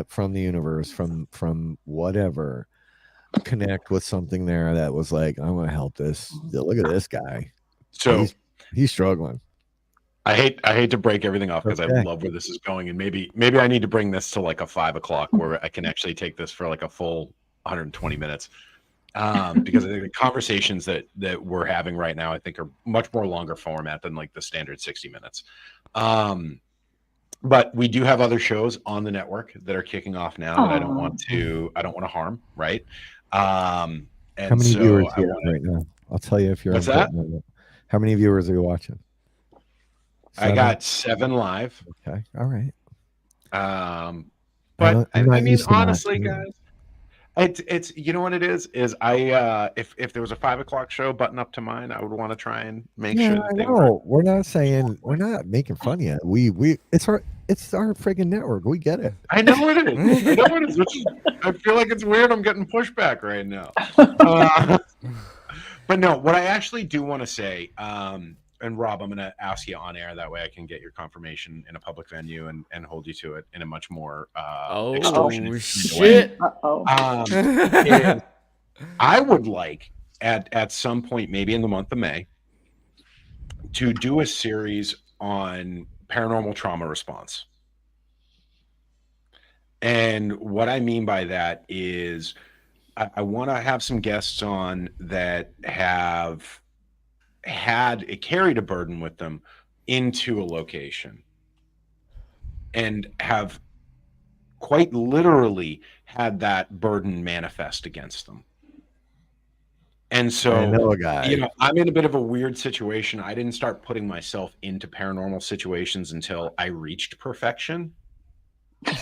from the universe, from whatever, connect with something there that was like, I'm gonna help this. Look at this guy. So he's struggling. I hate to break everything off because I love where this is going, and maybe I need to bring this to like a 5 o'clock where I can actually take this for like a full 120 minutes. Because I think the conversations that we're having right now, I think, are much more longer format than like the standard 60 minutes. But we do have other shows on the network that are kicking off now that I don't want to harm, right? And how many viewers do you have right now? I'll tell you if you're. What's that? How many viewers are you watching? 7? I got 7 live. Okay, all right. But I mean, honestly, guys, it's you know what it is I if there was a 5 o'clock show button up to mine, I would want to try and make sure that they were. We're not making fun of you. We it's our friggin' network. We get it. I know what it is. I feel like it's weird. I'm getting pushback right now. But no, what I actually do want to say, and Rob, I'm going to ask you on air. That way I can get your confirmation in a public venue and hold you to it in a much more extortionate shit. way. I would like at some point, maybe in the month of May, to do a series on paranormal trauma response. And what I mean by that is I want to have some guests on that have carried a burden with them into a location and have quite literally had that burden manifest against them. And so, I know a guy. I'm in a bit of a weird situation. I didn't start putting myself into paranormal situations until I reached perfection. I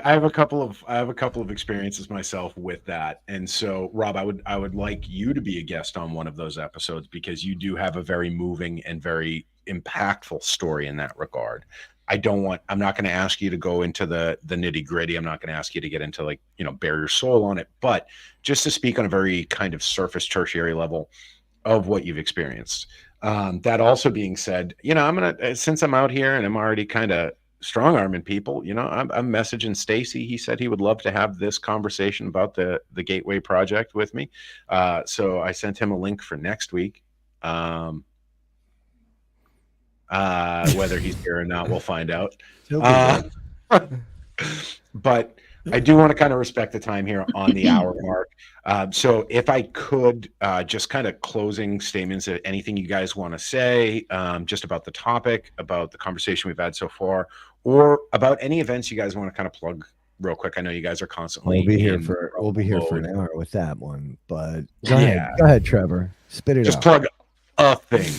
have a couple of experiences myself with that, and so Rob, I would like you to be a guest on one of those episodes because you do have a very moving and very impactful story in that regard. I'm not going to ask you to go into the nitty gritty. I'm not going to ask you to get into bare your soul on it, but just to speak on a very kind of surface tertiary level of what you've experienced. That also being said, since I'm out here and I'm already kind of strong arming people, I'm messaging Stacy. He said he would love to have this conversation about the Gateway Project with me. So I sent him a link for next week. Whether he's here or not, we'll find out. But I do want to kind of respect the time here on the hour mark. So if I could just kind of closing statements, anything you guys want to say, just about the topic, about the conversation we've had so far, or about any events you guys want to kind of plug real quick. I know you guys are constantly. We'll be here for an hour with that one, but go ahead, Trevor, spit it just out. Plug a thing.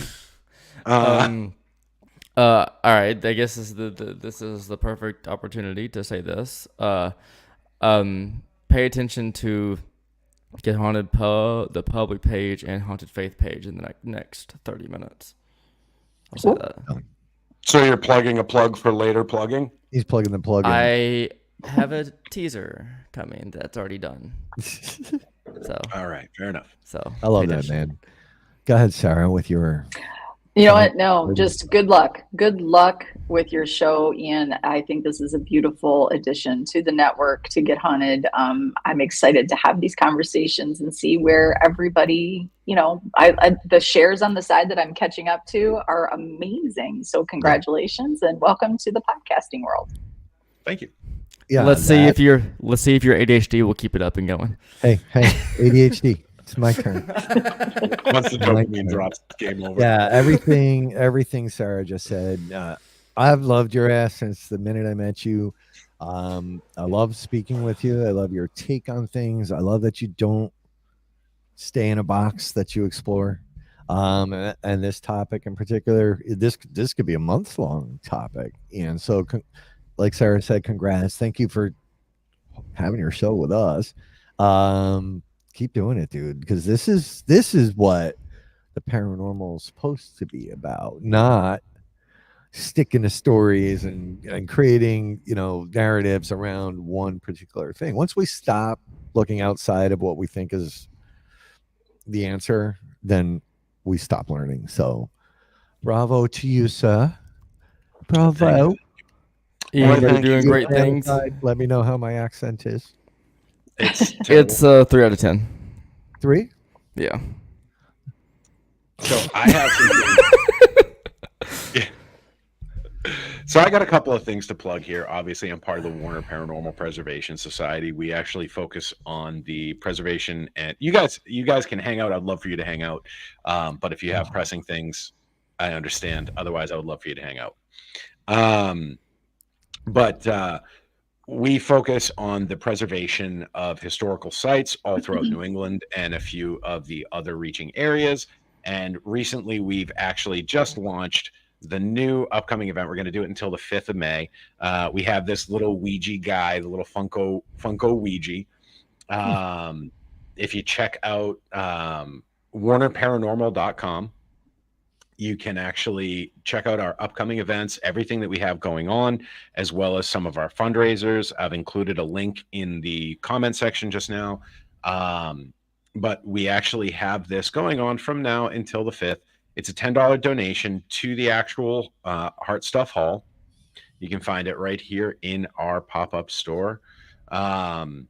All right. I guess this is the perfect opportunity to say this. Pay attention to Get Haunted the public page and Haunted Faith page in the next 30 minutes. I'll say that. So you're plugging a plug for later plugging? He's plugging the plug in. I have a teaser coming that's already done. So all right, fair enough. So I love that, man. Go ahead, Sarah, with your. You know what? No, just good luck. Good luck with your show, Ian. I think this is a beautiful addition to the network, to Get Haunted. I'm excited to have these conversations and see where everybody, the shares on the side that I'm catching up to are amazing. So congratulations and welcome to the podcasting world. Thank you. Yeah. Let's see if your ADHD will keep it up and going. Hey, ADHD. It's my turn. Once the dopamine drops, game over. Yeah, everything Sarah just said. I've loved your ass since the minute I met you. I love speaking with you. I love your take on things. I love that you don't stay in a box, that you explore. And this topic in particular, this could be a month long topic. And so, like Sarah said, congrats. Thank you for having your show with us. Keep doing it, dude, because this is what the paranormal is supposed to be about, not sticking to stories and creating, narratives around one particular thing. Once we stop looking outside of what we think is the answer, then we stop learning. So bravo to you, sir. Bravo. Ian, you're doing great things. Let me know how my accent is. It's 3 out of 10. 3? Yeah. So I have yeah. So I got a couple of things to plug here. Obviously, I'm part of the Warner Paranormal Preservation Society. We actually focus on the preservation, and you guys can hang out. I'd love for you to hang out. But if you have pressing things, I understand. Otherwise, I would love for you to hang out. But we focus on the preservation of historical sites all throughout New England and a few of the other reaching areas. And recently, we've actually just launched the new upcoming event. We're going to do it until the 5th of May. We have this little Ouija guy, the little Funko Ouija. If you check out warnerparanormal.com, you can actually check out our upcoming events, everything that we have going on, as well as some of our fundraisers. I've included a link in the comment section just now. But we actually have this going on from now until the 5th. It's a $10 donation to the actual Heart Stuff Hall. You can find it right here in our pop-up store. And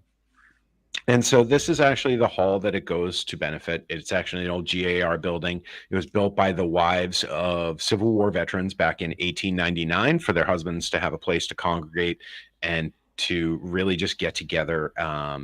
so this is actually the hall that it goes to benefit. It's actually an old GAR building. It was built by the wives of Civil War veterans back in 1899 for their husbands to have a place to congregate and to really just get together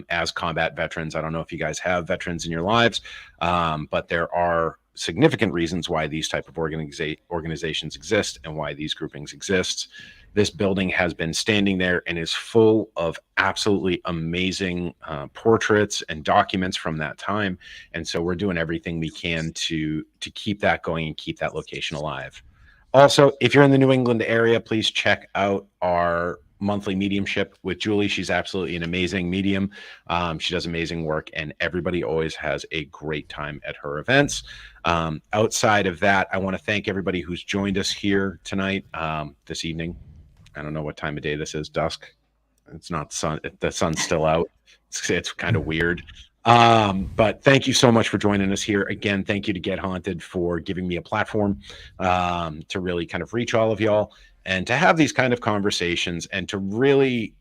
as combat veterans. I don't know if you guys have veterans in your lives, but there are significant reasons why these type of organizations exist and why these groupings exist. This building has been standing there and is full of absolutely amazing portraits and documents from that time. And so we're doing everything we can to keep that going and keep that location alive. Also, if you're in the New England area, please check out our monthly mediumship with Julie. She's absolutely an amazing medium. She does amazing work, and everybody always has a great time at her events. Outside of that, I want to thank everybody who's joined us here tonight, this evening. I don't know what time of day this is. Dusk. It's not sun. The sun's still out. It's kind of weird. But thank you so much for joining us here. Again, thank you to Get Haunted for giving me a platform to really kind of reach all of y'all and to have these kind of conversations and to really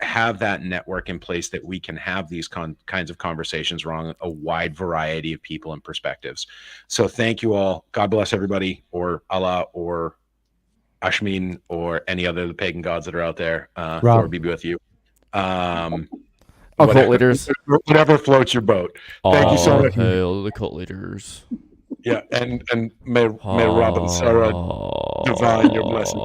have that network in place that we can have these kinds of conversations around a wide variety of people and perspectives. So thank you all. God bless everybody, or Allah, or Ashmin, or any other of the pagan gods that are out there. Lord be with you. Cult leaders. Whatever floats your boat. Thank you so much. Hail the cult leaders. Yeah, and may Rob and Sarah divine your blessings.